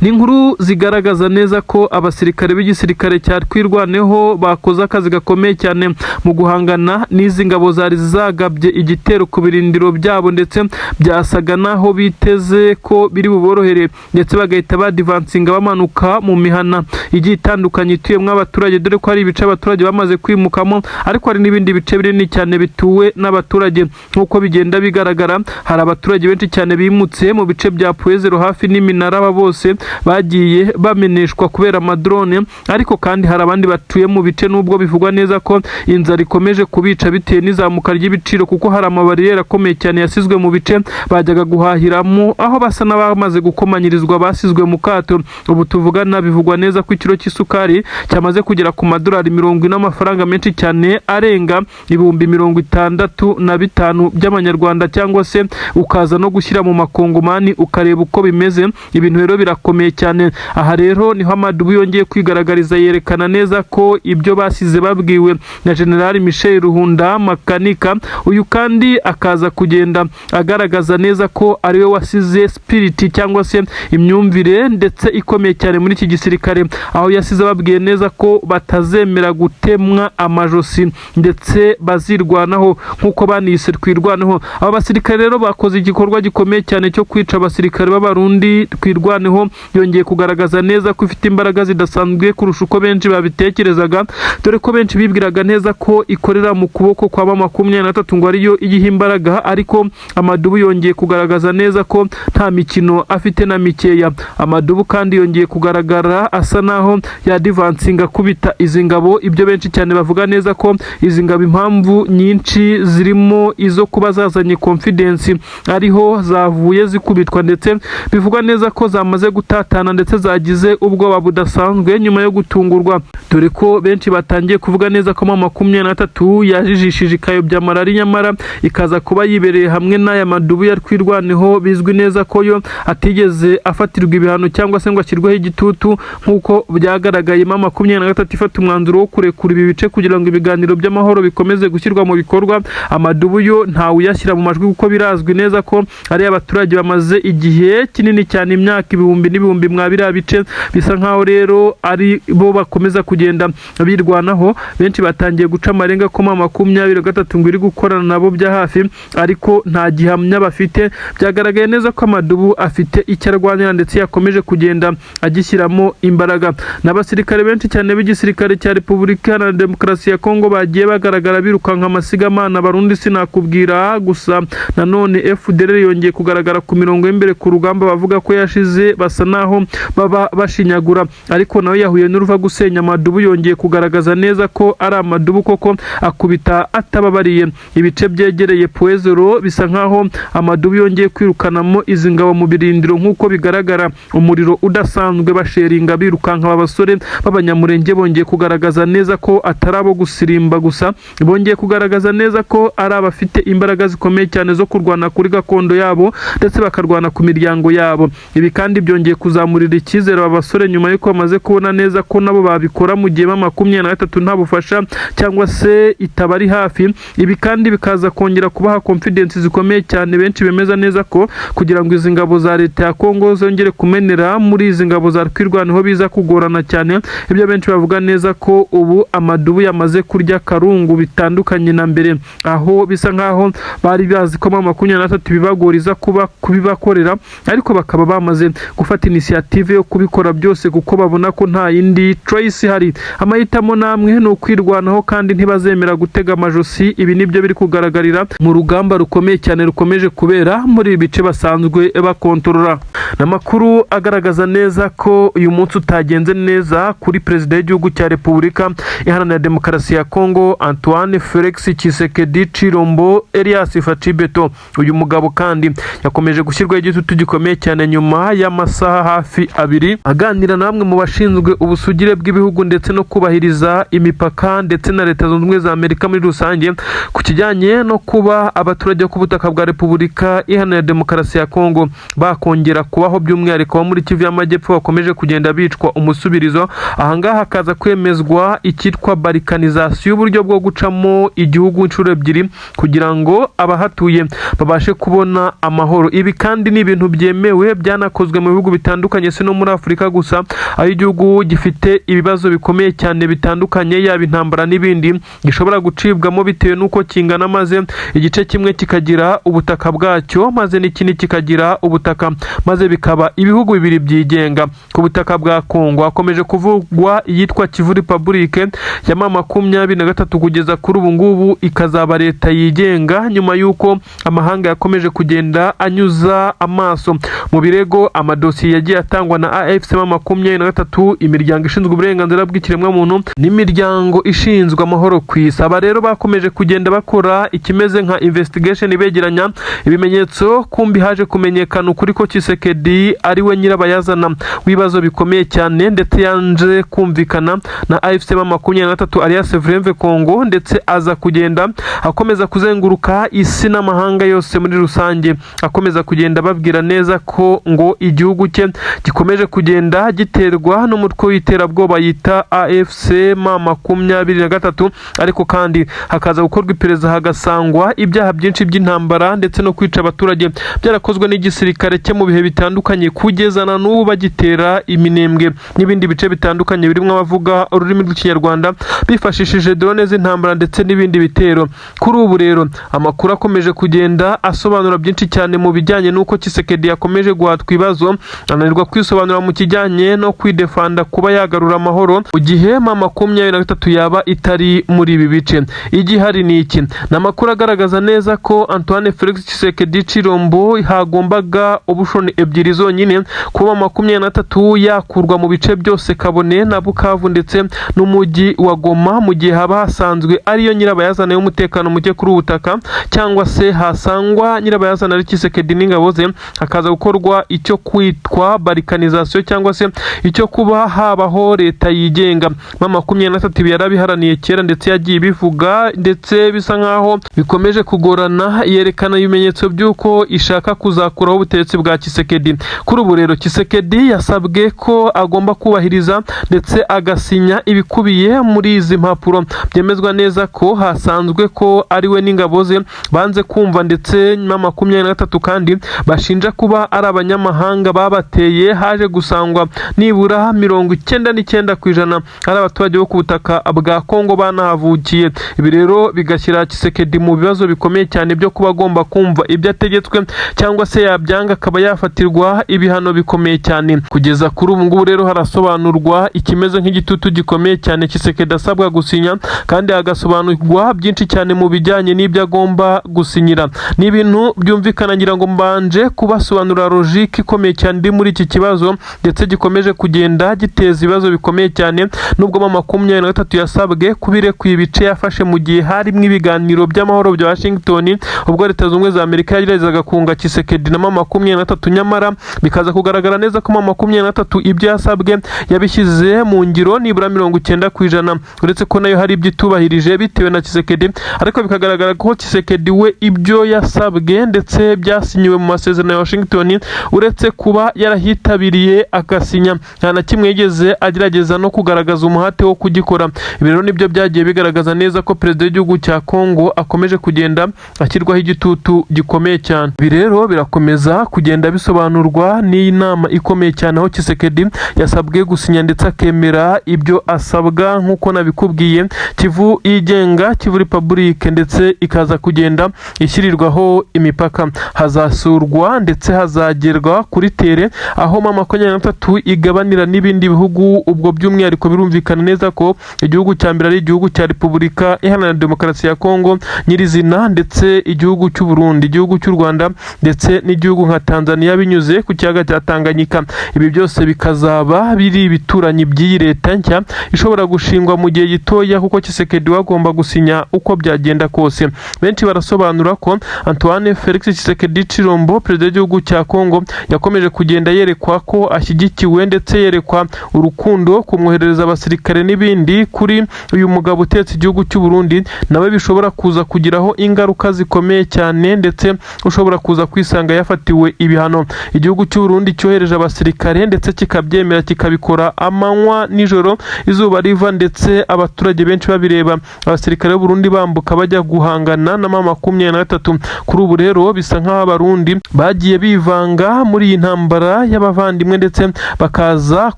Ni inkuru zigaragaza neza ko abasirikare b'igisirikare cya Twirwaneho bakoze akazi gakomeye cyane mu guhangana n'izi ngabo zari zagabye igitero ku birindiro byabo, ndetse byasaga naho biteze ko biri buborohere, ndetse bagahita badivansinga bamanuka mu mihana igiye itandukanye ituyemo abaturage, dore ko hari ibice abaturage bamaze kwimukamo, ariko hari n'ibindi bice binini cyane bituwe n'abaturage. Nk'uko bigenda bigaragara, hari abaturage benshi cyane bimutse mu bice bya Puezero hafi n'iminara, aba bose bagiye bameneshwa kubera amadrone, ariko kandi hari abandi batuye mu bice nubwo bivugwa neza ko inzara ikomeje kubica bitewe n'izamuka ry'ibiciro, kuko hari amabariyeri akomeye cyane yasizwe mu bice bajyaga guhahiramo, aho basa n'abamaze gukomanyirizwa basizwe mu kato. Ubu tuvugana bivugwa neza ko ikiro cy'isukari cyamaze kugera ku madolari 40 n'amafaranga menshi cyane arenga 65,000 by'amanyarwanda, cyangwa se ukaza no gushyira mu makongomani ukareba uko bimeze. Ibintu rero birakomeye cyane. Aha rero niho Amadubu yongeye kwigaragariza, yerekana neza ko ibyo basize babwiwe na General Michel Ruhunda Makanika, uyu kandi akaza kugenda agaragaza neza ko ariwe wasize spirit cyangwa se imyumvire ndetse ikomeye cyane muri iki gisirikare, aho yasize babwiye neza ko batazemera gutemwa amajosi ndetse bazirwanaho nk'uko banise Twirwaneho. Aba basirikare rero bakoze igikorwa gikomeye cyane cyo kwica abasirikare b'Abarundi. Twirwaneho yongeye kugaragaza neza ko ifite imbaraga zidasanzwe kurusha uko benshi babitekerezaga, dore ko benshi bibwiraga neza ko ikorera mu kuboko kwa 23 ngo ariyo igiha imbaraga, ariko Amadubu yongeye kugaragaza neza ko nta mikino afite na mikeya. Amadubu kandi yongeye kugaragara asa naho yadivansinga kubita izi ngabo, ibyo benshi cyane bavuga neza ko izi ngabo impamvu nyinshi zirimo izo kuba zazanye confidence ariho zavuye zikubitwa, ndetse bivugwa neza ko zamaze gutatana ndetse zagize ubwoba budasanzwe nyuma yo gutungurwa, dore ko benshi batangiye kuvuga neza ko 23 yajijishije ikayobya marari, nyamara ikaza kuba yibereye hamwe n'aya Madubu ya Twirwaneho. Bizwi neza ko yo atigeze afatirwa ibihano cyangwa se ngo ashyirweho igitutu nk'uko byagaragaye. 23 ifata umwanzuro wo kurekura ibi bice kugira ngo ibiganiro by'amahoro bikomeze gushyirwa mu bikorwa. Amadubu yo ntawe uyashyira mu majwi kuko birazwi neza ko ari abaturage bamaze igihe kinini cyane, imyaka ibihumbi n'ibihumbi mwabira bice, bisa nkaho rero ari bo bakomeza kugenda birwanaho. Benshi batangiye guca amarenga ko 23 ngo iri gukorana nabo bya hafi, ariko nta gihamya bafite. Byagaragaye neza ko Amadubu afite icyo arwanira ndetse yakomeje kugenda agishyiramo imbaraga. N'abasirikare benshi cyane b'igisirikare cya Repubulika Iharanira Demokarasi ya Kongo bagiye bagaragara birukanka amasigamana. Abarundi sinakubwira gusa, nanone FDLR yongeye kugaragara ku mirongo y'imbere ku rugamba, bavuga ko yashize basa naho baba bashinyagura, ariko nawe yahuye n'uruva gusenya. Amadubu yongeye kugaragaza neza ko ari Amadubu koko akubita atababariye. Ibice byegereye Puezero bisa nkaho Amadubu yongeye kwirukanamo izi ngabo mu birindiro nk'uko bigaragara. Umuriro udasanzwe basheringa birukanka. Aba basore b'Abanyamurenge bongeye kugaragaza neza ko atari abo gusirimba gusa, bongeye kugaragaza neza ko ari abafite imbaraga zikomeye cyane zo kurwana kuri gakondo yabo ndetse bakarwana ku miryango yabo. Ibi kandi byongeye kuzamurira icyizere aba basore nyuma y'uko bamaze kubona neza ko nabo babikora mu gihe 23 nta bufasha cyangwa se itabari hafi. Ibi kandi bikaza kongera kubaha confidence zikomeye cyane. Benshi bemeza neza ko kugira ngo izi ngabo za leta ya Kongo zongere kumenera muri izi ngabo za Twirwaneho biza kugorana cyane. Ibyo benshi bavuga neza ko ubu Amadubu yamaze kurya karungu bitandukanye na mbere, aho bisa nkaho bari bazi ko 23 bibagoriza kuba kubibakorera, ariko bakaba bamaze gufata initiative yo kubikora byose kuko babona ko nta yindi choice hari. Amahitamo namwe no kwirwanaho kandi ntibazemera gutega amajosi. Ibi nibyo biri kugaragarira mu rugamba rukomeye cyane rukomeje kubera muri ibi bice basanzwe bakontorora. N'amakuru agaragaza neza ko uyu munsi utagenze neza kuri Perezida w'igihugu cya Repubulika Iharanira Demokarasi ya Kongo Antoine Felix Tshisekedi Chilombo Elias Facibeto. Uyu mugabo kandi yakomeje gushyirwaho igitutu gikomeye cyane nyuma y'amasaha hafi abiri aganira na bamwe mu bashinzwe ubusugire bw'ibihugu ndetse no kubahiriza imipaka ndetse na Leta Zunze Ubumwe za Amerika muri rusange ku kijyanye no kuba abaturage ku butaka bwa Repubulika Iharanira Demokarasi ya Kongo bakongera kubaho, by'umwihariko muri Kivu y'Amajyepfo bakomeje kugenda bicwa umusubirizo. Ahangaha hakaza kwemezwa icyitwa barikanizasiyo, uburyo bwo gucamo igihugu inshuro ebyiri kugira ngo abahatuye babashe kubona amahoro. Ibi kandi ni ibintu byemewe, byanakozwe mu bihugu bitandukanye, si no muri Afurika gusa, aho igihugu gifite ibibazo bikomeye cyane bitandukanye, yaba intambara n'ibindi, gishobora gucibwamo bitewe n'uko kingana, maze igice kimwe kikagira ubutaka bwacyo maze n'ikindi kikagira ubutaka, maze bikaba ibihugu bibiri byigenga. Ku butaka bwa Kongo hakomeje kuvugwa iyitwa Kivu Republique ya 23 kugeza kuri ubu ngubu ikazaba leta yigenga, nyuma y'uko amahanga yakomeje kugenda anyuza amaso mu birego amadosiye yagiye atangwa na AFC 23, imiryango ishinzwe uburenganzira bw'ikiremwamuntu n'imiryango ishinzwe amahoro ku isi. Aba rero bakomeje kugenda bakora ikimeze nka investigation, begeranya ibimenyetso. Kumbi haje kumenyekana ukuri ko Tshisekedi ari we nyirabayazana w'ibibazo bikomeye cyane, ndetse yanje kumvikana na AFC 23 alias Vremve Congo, ndetse aza kugenda akomeza kuzenguruka isi n'amahanga yose muri rusange, akomeza kugenda babwira neza ko ngo igihugu cye gikomeje kugenda giterwa n'umutwe w'iterabwoba yita AFC 23, ariko kandi hakaza gukorwa iperereza hagasangwa ibyaha byinshi by'intambara ndetse no kwica abaturage byarakozwe n'igisirikare cye mu bihe bitandukanye, kugeza na n'ubu bagitera iminembwe n'ibindi bice bitandukanye birimo abavuga ururimi rw'ikinyarwanda bifashishije drone z'intambara ndetse n'ibindi bitero. Kuri ubu rero amakuru akomeje kugenda asobanura byinshi cyane mu bijyanye n'uko Tshisekedi yakomeje guhatwa ibibazo, ananirwa kwisobanura mu kijyanye no kwidefanda kuba yagarura amahoro mu gihe 23 yaba itari muri ibi bice. Igihari ni iki? N'amakuru agaragaza neza ko Antoine Felix Tshisekedi Chilombo hagombaga obushoni ebyiri zonyine, kuba 23 yakurwa mu bice byose Kabone na Bukavu ndetse n'umujyi wa Goma, mu gihe haba hasanzwe ariyo nyirabayazana y'umutekano muke kuri ubutaka, cyangwa se hasangwa nyirabayazana ari Tshisekedi n'ingabo ze, hakaza gukorwa icyo kwitwa barikanizasiyo, cyangwa se icyo kuba habaho leta yigenga. 23 yarabiharaniye kera ndetse yagiye bivuga, ndetse bisa nkaho bikomeje kugorana, yerekana ibimenyetso by'uko ishaka kuzakuraho ubutegetsi bwa Tshisekedi. Kuri ubu rero Tshisekedi yasabwe ko agomba kubahiriza ndetse agasinya ibikubiye muri izi mpapuro, byemezwa neza ko hasanzwe ko ari we n'ingabo ze banze kumva, ndetse 23 kandi bashinja kuba ari abanyamahanga babateye. Haje gusangwa nibura 99% ari abaturage bo ku butaka bwa Kongo banahavukiye. Ibi rero bigashyira Tshisekedi mu bibazo bikomeye cyane byo kuba agomba kumva ibyo ategetswe, cyangwa se yabyanga akaba yafatirwa ibihano bikomeye cyane. Kugeza kuri ubu ngubu rero harasobanurwa ikimeze nk'igitutu gikomeye cyane Tshisekedi asabwa gusinya, kandi agasobanurwa byinshi cyane mu bijyanye n'ibyo agomba gusinyira. Ni ibintu byumvikana, ngira ngo mbanje kubasobanura logique ikomeye cyane iri muri iki kibazo, ndetse gikomeje kugenda giteza ibibazo bikomeye cyane, nubwo 23 yasabwe kubirekuye ibice yafashe mu gihe harimo ibiganiro by'amahoro bya Washington, ubwo Leta Zunze Ubumwe za Amerika yageragezaga kunga Tshisekedi na 23, nyamara bikaza kugaragara neza ko 23 ibyo yasabwe yabishyize mu ngiro nibura 90%, uretse ko nayo hari ibyo itubahirije bitewe na Tshisekedi, ariko bikagaragara ko Tshisekedi we ibyo yasabwe ndetse byasinyiwe mu masezerano ya Washington, uretse kuba yarahitabiriye agasinya, nta na kimwe yigeze agerageza no kugaragaza umuhate wo kugikora. Ibi rero nibyo byagiye bigaragaza neza ko perezida w'igihugu cya Kongo akomeje kugenda ashyirwaho igitutu gikomeye cyane. Ibi rero birakomeza kugenda bisobanurwa n'iyi nama ikomeye cyane, aho Tshisekedi yasabwe gusinya ndetse akemera ibyo asabwa nk'uko nabikubwiye. Kivu yigenga, Kivu Republique, ndetse ikaza kugenda ishyirirwaho imipaka, hazasurwa ndetse hazagerwa kuri tere aho 23 igabanira n'ibindi bihugu. Ubwo by'umwihariko birumvikana neza ko igihugu cya mbere ari igihugu cya Repubulika Iharanira Demokarasi ya Kongo nyirizina, ndetse igihugu cy'u Burundi, igihugu cy'u Rwanda, ndetse n'igihugu nka Tanzania binyuze ku kiyaga cya Tanganyika. Ibi byose bikazaba biri ibituranyi by'iyi leta nshya ishobora gushingwa mu gihe gitoya, kuko Tshisekedi wagomba gusinya uko byagenda kose. Benshi barasobanura ko Antoine Felix Tshisekedi Chilombo, perezida w'igihugu cya Kongo, yakomeje kugenda agenda yerekwa ko ashyigikiwe ndetse yerekwa urukundo kumwoherereza abasirikare n'ibindi kuri uyu mugabo utetse igihugu cy'u Burundi nawe bishobora kuza kugiraho ingaruka zikomeye cyane ndetse ushobora kuza kwisanga yafatiwe ibihano. Igihugu cy'u Burundi cyohereje abasirikare ndetse kikabyemera kikabikora amanywa nijoro izuba riva ndetse abaturage benshi babireba, abasirikare b'u Burundi bambuka bajya guhangana na M23. Kuri ubu rero bisa nk'aho abarundi bagiye bivanga muri iyi ntambara y'abavandimwe ndetse bakaza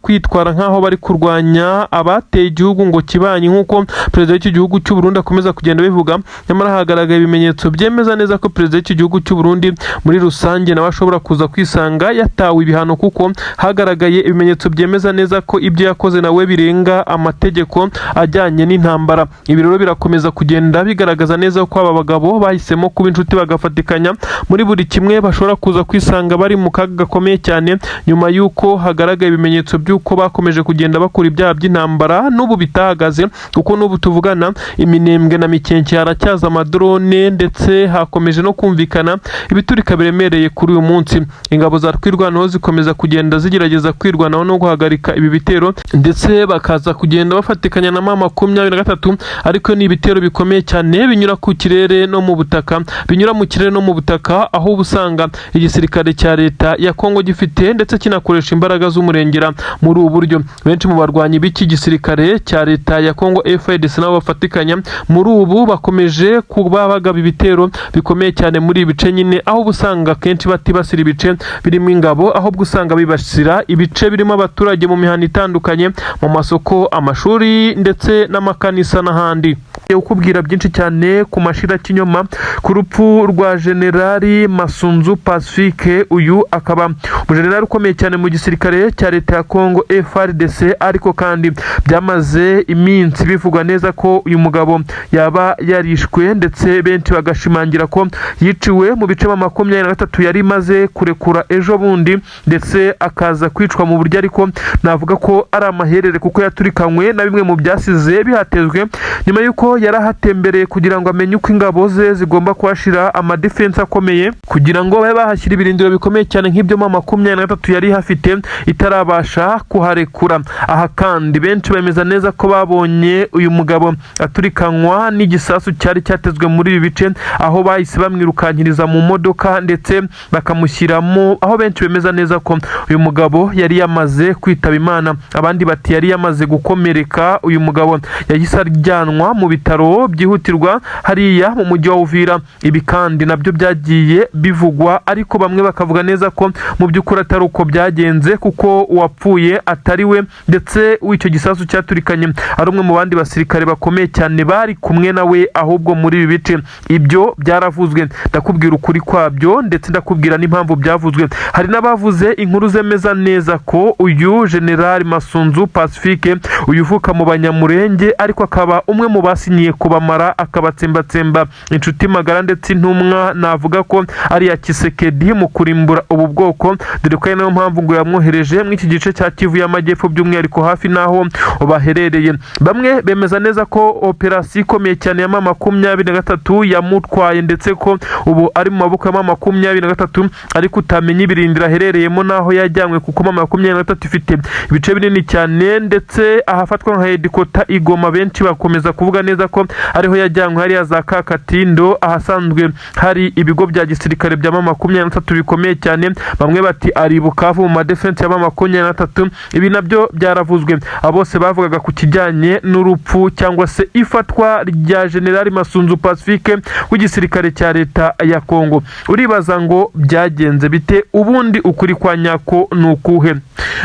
kwitwara nk'aho bari kurwanya abateye igihugu ngo kibanye nk'uko perezida w'iki gihugu cy'u Burundi akomeza kugenda bivuga. Nyamara hagaragaye ibimenyetso byemeza neza ko perezida w'iki gihugu cy'u Burundi muri rusange nawe ashobora kuza kwisanga yatawe ibihano, kuko hagaragaye ibimenyetso byemeza neza ko ibyo yakoze nawe birenga amategeko ajyanye n'intambara. Ibi rero birakomeza kugenda bigaragaza neza ko aba bagabo bahisemo kuba inshuti bagafatikanya muri buri kimwe, bashobora kuza kwisanga bari mu kaga gakomeye cyane nyuma y'uko hagaragaye ibimenyetso by'uko bakomeje kugenda bakora ibyaha by'intambara. N'ubu bitahagaze kuko n'ubu tuvugana iminembwe na mikenke haracyaza amadrone ndetse hakomeje no kumvikana ibiturika biremereye kuri uyu munsi. Ingabo za twirwanaho zikomeza kugenda zigerageza kwirwanaho no guhagarika ibi bitero ndetse bakaza kugenda bafatikanya na M23, ariko ni ibitero bikomeye cyane binyura ku kirere no mu butaka, binyura mu kirere no mu butaka, aho ubusanga igisirikare cya leta ya Kongo gifite ndetse kinakoresha imbaraga z'umurengera muri ubu buryo. Benshi mu barwanyi b'iki gisirikare cya leta ya Kongo FARDC nabo bafatikanya muri ubu bakomeje kuba bagaba ibitero bikomeye cyane muri ibice nyine, aho ubusanga kenshi batibasira ibice birimo ingabo, aho ubusanga bibasira ibice birimo abaturage mu mihanda itandukanye, mu masoko, amashuri ndetse n'amakanisa n'ahandi. Ukubwira byinshi cyane ku mashira kinyoma ku rupfu rwa Generali Masunzu Pacifique. Uyu akaba umujenerali ukomeye cyane mu gisirikare cya leta ya Kongo FARDC, ariko kandi byamaze iminsi bivugwa neza ko uyu mugabo yaba yarishwe ndetse benshi bagashimangira ko yiciwe mu bice M23 yari maze kurekura ejo bundi, ndetse akaza kwicwa mu buryo ariko navuga ko ari amaherere kuko yaturikanywe na bimwe mu byasize bihatezwe nyuma y'uko yarahatembereye kugira ngo amenye uko ingabo ze zigomba kuhashira amadefense akomeye kugira ngo babe bahashyira ibirindiro bikomeye cyane nk'ibyo M23 yari hafite itarabasha kuharekura. Aha kandi benshi bemeza neza ko babonye uyu mugabo aturikanywa n'igisasu cyari cyatezwe muri ibi bice, aho bahise bamwirukankiriza mu modoka ndetse bakamushyiramo, aho benshi bemeza neza ko uyu mugabo yari yamaze kwitaba Imana. Abandi bati yari yamaze gukomereka. Uyu mugabo yahise ajyanwa mu bitaro byihutirwa hariya mu mujyi wa Uvira. Ibi kandi nabyo byagiye bivugwa, ariko bamwe bakavuga neza ko mu by'ukuri atari uko byagenze, kuko uwapfuye atari we ndetse w'icyo gisasu cyaturikanye ari umwe mu bandi basirikare bakomeye cyane bari kumwe nawe, ahubwo muri ibi bice. Ibyo byaravuzwe, ndakubwira ukuri kwabyo ndetse ndakubwira n'impamvu byavuzwe. Hari n'abavuze inkuru zemeza neza ko uyu General Masunzu Pacifique uyu uvuka mu Banyamurenge, ariko akaba umwe mu basinyiye kubamara akabatsembatsemba inshuti magara ndetse intumwa, navuga ko ari ya Kisekedi mu kurimbura ubu bwoko, dore ko ari nayo mpamvu ngo yamwohereje mu iki gice cya Kivu y'Amajyepfo by'umwihariko hafi naho baherereye. Bamwe bemeza neza ko operasiyo ikomeye cyane ya M23 yamutwaye ndetse ko ubu ari mu maboko ya M23, ariko utamenya ibirindiro aherereyemo naho yajyanywe, kuko M23 ifite ibice binini cyane ndetse ahafatwa nka Hedikota Igoma. Benshi bakomeza kuvuga neza ko ariho yajyanywe hariya za Kakatindo, ahasanzwe hari ibigo bya gisirikare bya M23 bikomeye cyane. Bamwe bati ari Bukavu mu madefense ya M23. Ibi nabyo byaravuzwe. Abose bavugaga ku kijyanye n'urupfu cyangwa se ifatwa rya General Masunzu Pacifique w'igisirikare cya leta ya Kongo. Uribaza ngo byagenze bite? Ubundi ukuri kwa nyako nukuhe?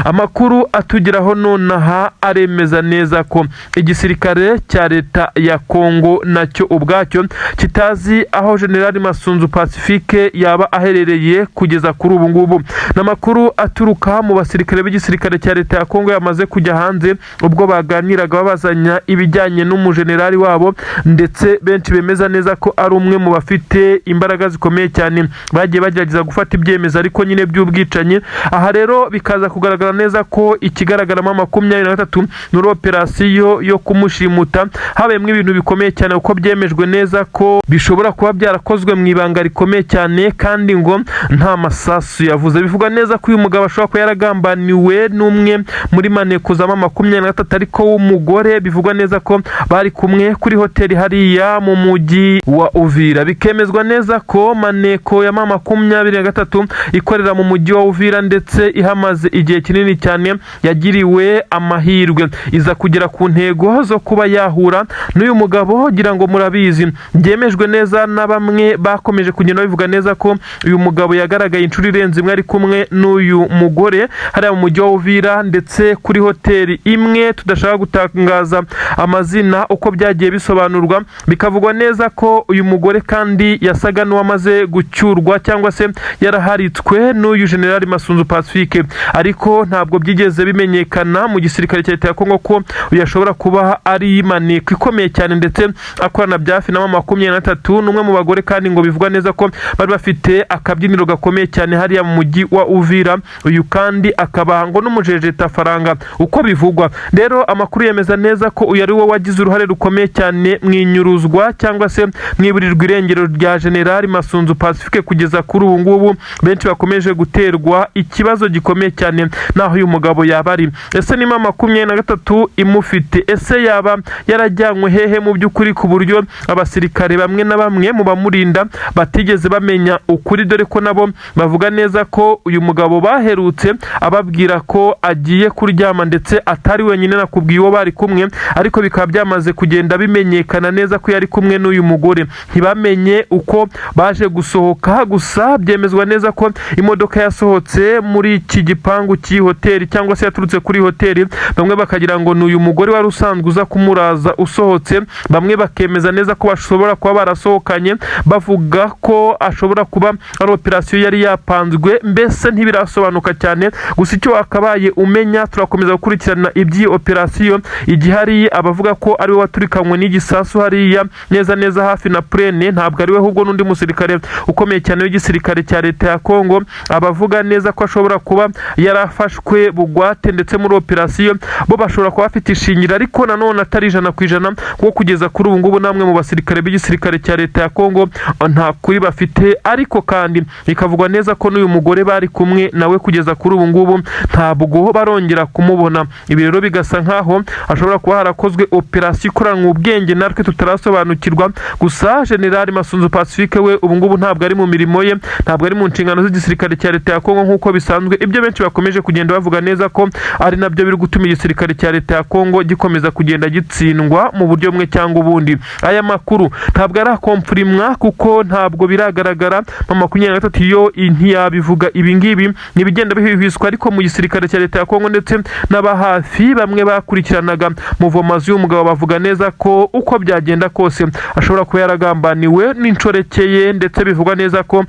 Amakuru atugeraho nonaha aremeza neza ko igisirikare cya leta ya Kongo nacyo ubwacyo kitazi aho General Masunzu Pacifique yaba aherereye kugeza kuri ubu ngubu. N'amakuru aturuka mu basirikare b'igisirikare cya leta ya Kongo yamaze kujya hanze ubwo baganiraga babazanya ibijyanye n'umujenerali wabo, ndetse benshi bemeza neza ko ari umwe mu bafite imbaraga zikomeye cyane bagiye bagerageza gufata ibyemezo ariko nyine by'ubwicanyi. Aha rero bikaza kugaragara neza ko ikigaragaramo M23 muri operasiyo yo kumushimuta habayemo nk'ibintu bikomeye cyane kuko byemejwe neza ko bishobora kuba byarakozwe mu ibanga rikomeye cyane kandi ngo nta masasu yavuze. Bivugwa neza ko uyu mugabo ashobora kuba yaragambaniwe n'umwe muri maneko za 23 ariko w'umugore. Bivugwa neza ko bari kumwe kuri hoteli hariya mu mujyi wa Uvira. Bikemezwa neza ko maneko ya 23 ikorera mu mujyi wa Uvira ndetse ihamaze igihe kinini cyane yagiriwe amahirwe iza kugera ku ntego zo kuba yahura n'uyu mugabo. Gira ngo murabizi byemejwe neza na bamwe bakomeje kugenda bivuga neza ko uyu mugabo yagaragaye inshuro irenze imwe ari kumwe n'uyu mugore hariya mu mujyi wa Uvira ndetse kuri hoteli imwe tudashaka gutangaza amazina uko byagiye bisobanurwa. Bikavugwa neza ko uyu mugore kandi yasaga n'uwamaze gucyurwa cyangwa se yaraharitswe n'uyu General Masunzu Pacifique, ariko ntabwo byigeze bimenyekana mu gisirikare cya leta ya Kongo ko yashobora kuba ari maneko ikomeye cyane ndetse akorana byafi na 23 n'umwe mu bagore kandi ngo bivugwa neza ko bari bafite akabyiniro gakomeye cyane hariya mu mujyi wa Uvira. Uyu kandi akaba ngo n'umujejeta faranga uko bivugwa. Rero amakuru yemeza neza ko uyu ari we wagize uruhare rukomeye cyane mu inyuruzwa cyangwa se mwiburirwa irengero rya General Masunzu Pacifique kugeza kuri ubu ngubu benshi bakomeje guterwa ikibazo gikomeye cyane naho uyu mugabo yabari. Ese ni 23 imufite? Ese yaba yarajyanywe hehe mu by'ukuri ku buryo abasirikare bamwe na bamwe mu bamurinda batigeze bamenya ukuri, dore ko nabo bavuga neza ko uyu mugabo baherutse ababwira ko agiye kuryama ndetse atari wenyine nakubwiye uwo bari kumwe, ariko bikaba byamaze kugenda bimenyekana neza ko yari kumwe n'uyu mugore. Ntibamenye uko baje gusohoka, gusa byemezwa neza ko imodoka yasohotse muri iki gipangu cy'i hoteli cyangwa se yaturutse kuri hoteli. Bamwe bakagira ngo n'uyu mugore wari usanzwe uza kumuraza usohotse, bamwe bakemeza neza ko bashobora kuba barasohokanye bavuga ko ashobora kuba ari operasiyo yari yapanzwe. Mbese ntibirasobanuka cyane, gusa icyo akabaye umenya turakomeza gukurikirana iby'iyi operasiyo. Igihari abavuga ko ari we waturikanywe n'igisasu hariya neza hafi na Plene, ntabwo ari we ahubwo n'undi musirikare ukomeye cyane w'igisirikare cya leta ya Kongo. Abavuga neza ko ashobora kuba yarafashwe bugwate ndetse muri operasiyo bo bashobora kuba bafite ishingira, ariko nanone atari 100% kuko kugeza kuri ubu ngubu namwe mu basirikare b'igisirikare cya leta ya Kongo nta kuri bafite. Ariko kandi bikavugwa neza ko n'uyu mugore bari kumwe nawe kugeza kuri ubu ngubu ntabwo barongera kumubona. Ibi rero bigasa nkaho ashobora kuba harakozwe operasiyo ikoranwe ubwenge natwe tutarasobanukirwa. Gusa General Masunzu Pacifique we ubu ngubu ntabwo ari mu mirimo ye, ntabwo ari mu nshingano z'igisirikare cya leta ya Kongo nk'uko bisanzwe. Ibyo benshi bakomeje kugenda bavuga neza ko ari nabyo biri gutuma igisirikare cya leta ya Kongo gikomeza kugenda gitsindwa mu buryo bumwe cyangwa ubundi. Aya makuru ntabwo ari akomfurimwa kuko ntabwo biragaragara. 23 yo ntiyabivuga ibi ngibi nibigenda bihwiswa, ariko mu gisirikare cya leta ya Kongo ndetse n'abahafi bamwe bakurikiranaga muvomazi y'umugabo bavuga neza ko uko byagenda kose ashobora kuba yaragambaniwe n'incorekeye, ndetse bivugwa neza ko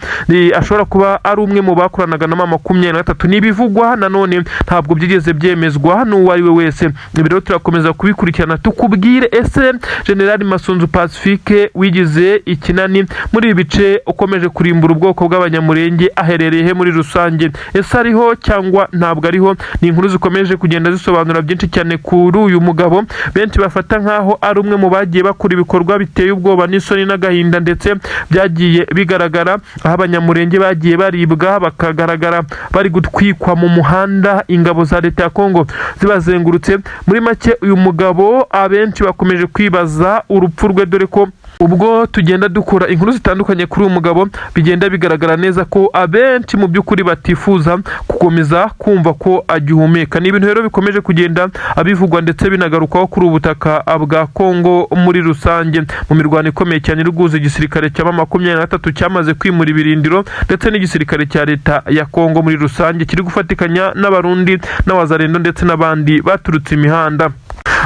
ashobora kuba ari umwe mu bakoranaga na 23. Nibivugwa nanone ntabwo byigeze byemezwa n'uwo ari we wese. Ibi rero turakomeza kubikurikirana tukubwire, ese General Masunzu Pacifique wigize ikinani muri ibi bice ukomeje kurimbura ubwoko bw'abanyamurenge aherereye he muri rusange? Ese ariho cyangwa ntabwo ariho? Ni inkuru zikomeje kugenda zisobanura byinshi cyane kuri uyu mugabo benshi bafata nkaho ari umwe mu bagiye bakora ibikorwa biteye ubwoba n'isoni n'agahinda, ndetse byagiye bigaragara aho abanyamurenge bagiye baribwa bakagaragara bari gutwikwa mu muhanda, ingabo za leta ya Kongo zibazengurutse. Muri make uyu mugabo abenshi bakomeje kwibaza urupfu rwe, dore ko ubwo tugenda dukora inkuru zitandukanye kuri uyu mugabo bigenda bigaragara neza ko abenshi mu by'ukuri batifuza gukomeza kumva ko agihumeka. Ni ibintu rero bikomeje kugenda abivugwa ndetse binagarukaho kuri ubutaka bwa Kongo muri rusange mu mirwano ikomeye cyane iri igisirikare cya 23 cyamaze kwimura ibirindiro ndetse n'igisirikare cya leta ya Kongo muri rusange kiri gufatikanya n'abarundi n'abazarendo ndetse n'abandi baturutse imihanda.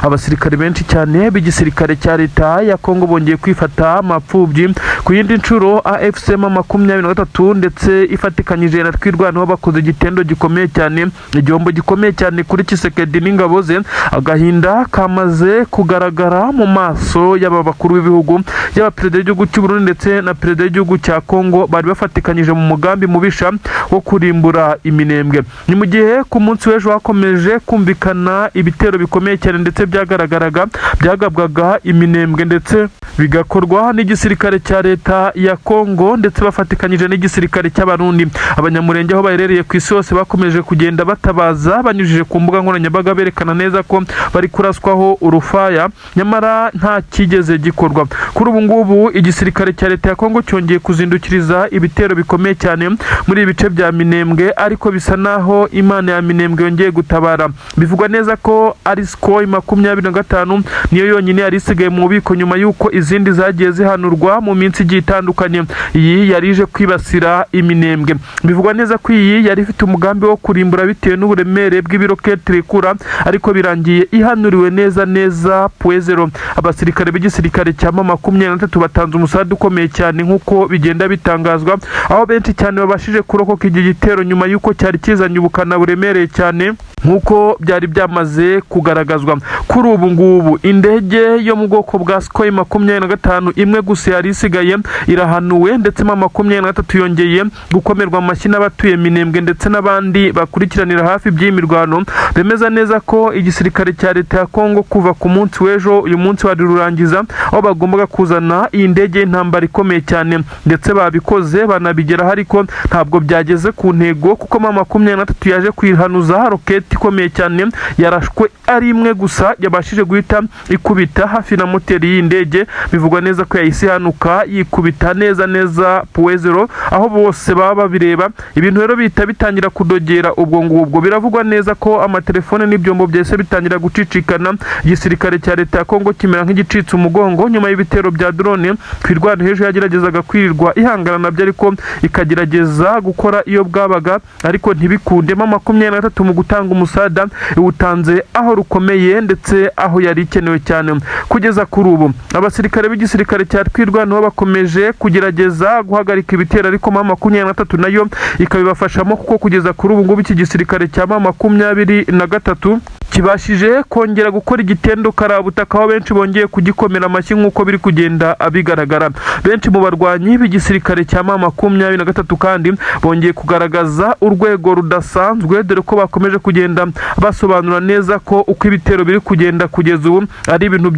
Abasirikare benshi cyane b'igisirikare cya leta ya Kongo bongeye kwifata amapfubyi ku yindi nshuro. AFC 23 ndetse ifatikanyije na twirwanaho bakoze igitendo gikomeye cyane, igihombo gikomeye cyane kuri Tshisekedi n'ingabo ze. Agahinda kamaze kugaragara mu maso y'aba bakuru b'ibihugu, y'aba perezida w'igihugu cy'u Burundi ndetse na perezida w'igihugu cya Kongo bari bafatikanyije mu mugambi mubisha wo kurimbura iminembwe. Ni mu gihe ku munsi w'ejo hakomeje kumvikana ibitero bikomeye cyane ndetse byagaragaraga byagabwaga iminembwe ndetse bigakorwa n'igisirikare cya leta ya Kongo ndetse bafatikanyije n'igisirikare cy'abarundi. Abanyamurenge aho baherereye ku isi hose bakomeje kugenda batabaza banyujije ku mbuga nkoranyambaga berekana neza ko bari kuraswaho urufaya, nyamara nta kigeze gikorwa. Kuri ubu ngubu igisirikare cya leta ya Kongo cyongeye kuzindukiriza ibitero bikomeye cyane muri ibice bya Minembwe, ariko bisa naho Imana ya Minembwe yongeye gutabara. Bivugwa neza ko ari Sukhoi 25 niyo yonyine yari isigaye mu bubiko nyuma y'uko izindi zagiye zihanurwa mu minsi igiye itandukanye. Iyi yari ije kwibasira Iminembwe. Bivugwa neza ko iyi yari ifite umugambi wo kurimbura bitewe n'uburemere bw'ibiroketi rekura, ariko birangiye ihanuriwe neza Puezero. Abasirikare b'igisirikare cya M23 batanze umusada ukomeye cyane nk'uko bigenda bitangazwa, aho benshi cyane babashije kurokoka iki gitero nyuma y'uko cyari kizanye ubukana buremereye cyane nk'uko byari byamaze kugaragazwa. Kuri ubu ngubu indege yo mu bwoko bwa Sukhoi 25 imwe gusa yari isigaye irahanuwe, ndetse M23 yongeye gukomerwa amashyi n'abatuye Minembwe ndetse n'abandi bakurikiranira hafi by'imirwano bemeza neza ko igisirikare cya leta ya Kongo kuva ku munsi w'ejo uyu munsi wari rurangiza aho bagombaga kuzana iyi ndege y'intambara ikomeye cyane, ndetse babikoze banabigeraho, ariko ntabwo byageze ku ntego kuko M23 yaje kwihanuza roketi ikomeye cyane yarashwe ari imwe gusa yabashije guhita ikubita hafi na moteri y'indege. Bivugwa neza ko yahise hanuka yikubita neza Puezero, aho bose baba babireba. Ibintu rero bihita bitangira kudogera ubwo ngubwo. Biravugwa neza ko amatelefone n'ibyombo byese bitangira gucicikana, igisirikare cya leta ya Kongo kimera nk'igicitse umugongo nyuma y'ibitero bya drone. Kwirwana hejuru yageragezaga kwirirwa ihangana nabyo, ariko ikagerageza gukora iyo bwabaga, ariko ntibikunde. M23 mu gutanga umusada iwutanze aho rukomeye ndetse aho yari ikenewe cyane. Kugeza kuri ubu abasirikare b'igisirikare cya Twirwanaho bakomeje kugerageza guhagarika ibitero, ariko M23 nayo ikabibafashamo, kuko kugeza kuri ubu ngubu iki gisirikare cya M23 kibashije kongera gukora igitendo karabutaka, aho benshi bongeye kugikomera amashyi nk'uko biri kugenda bigaragara. Benshi mu barwanyi b'igisirikare cya M23 kandi bongeye kugaragaza urwego rudasanzwe, dore ko bakomeje kugenda basobanura neza ko uko ibitero biri kugenda kugeza ubu ari ibintu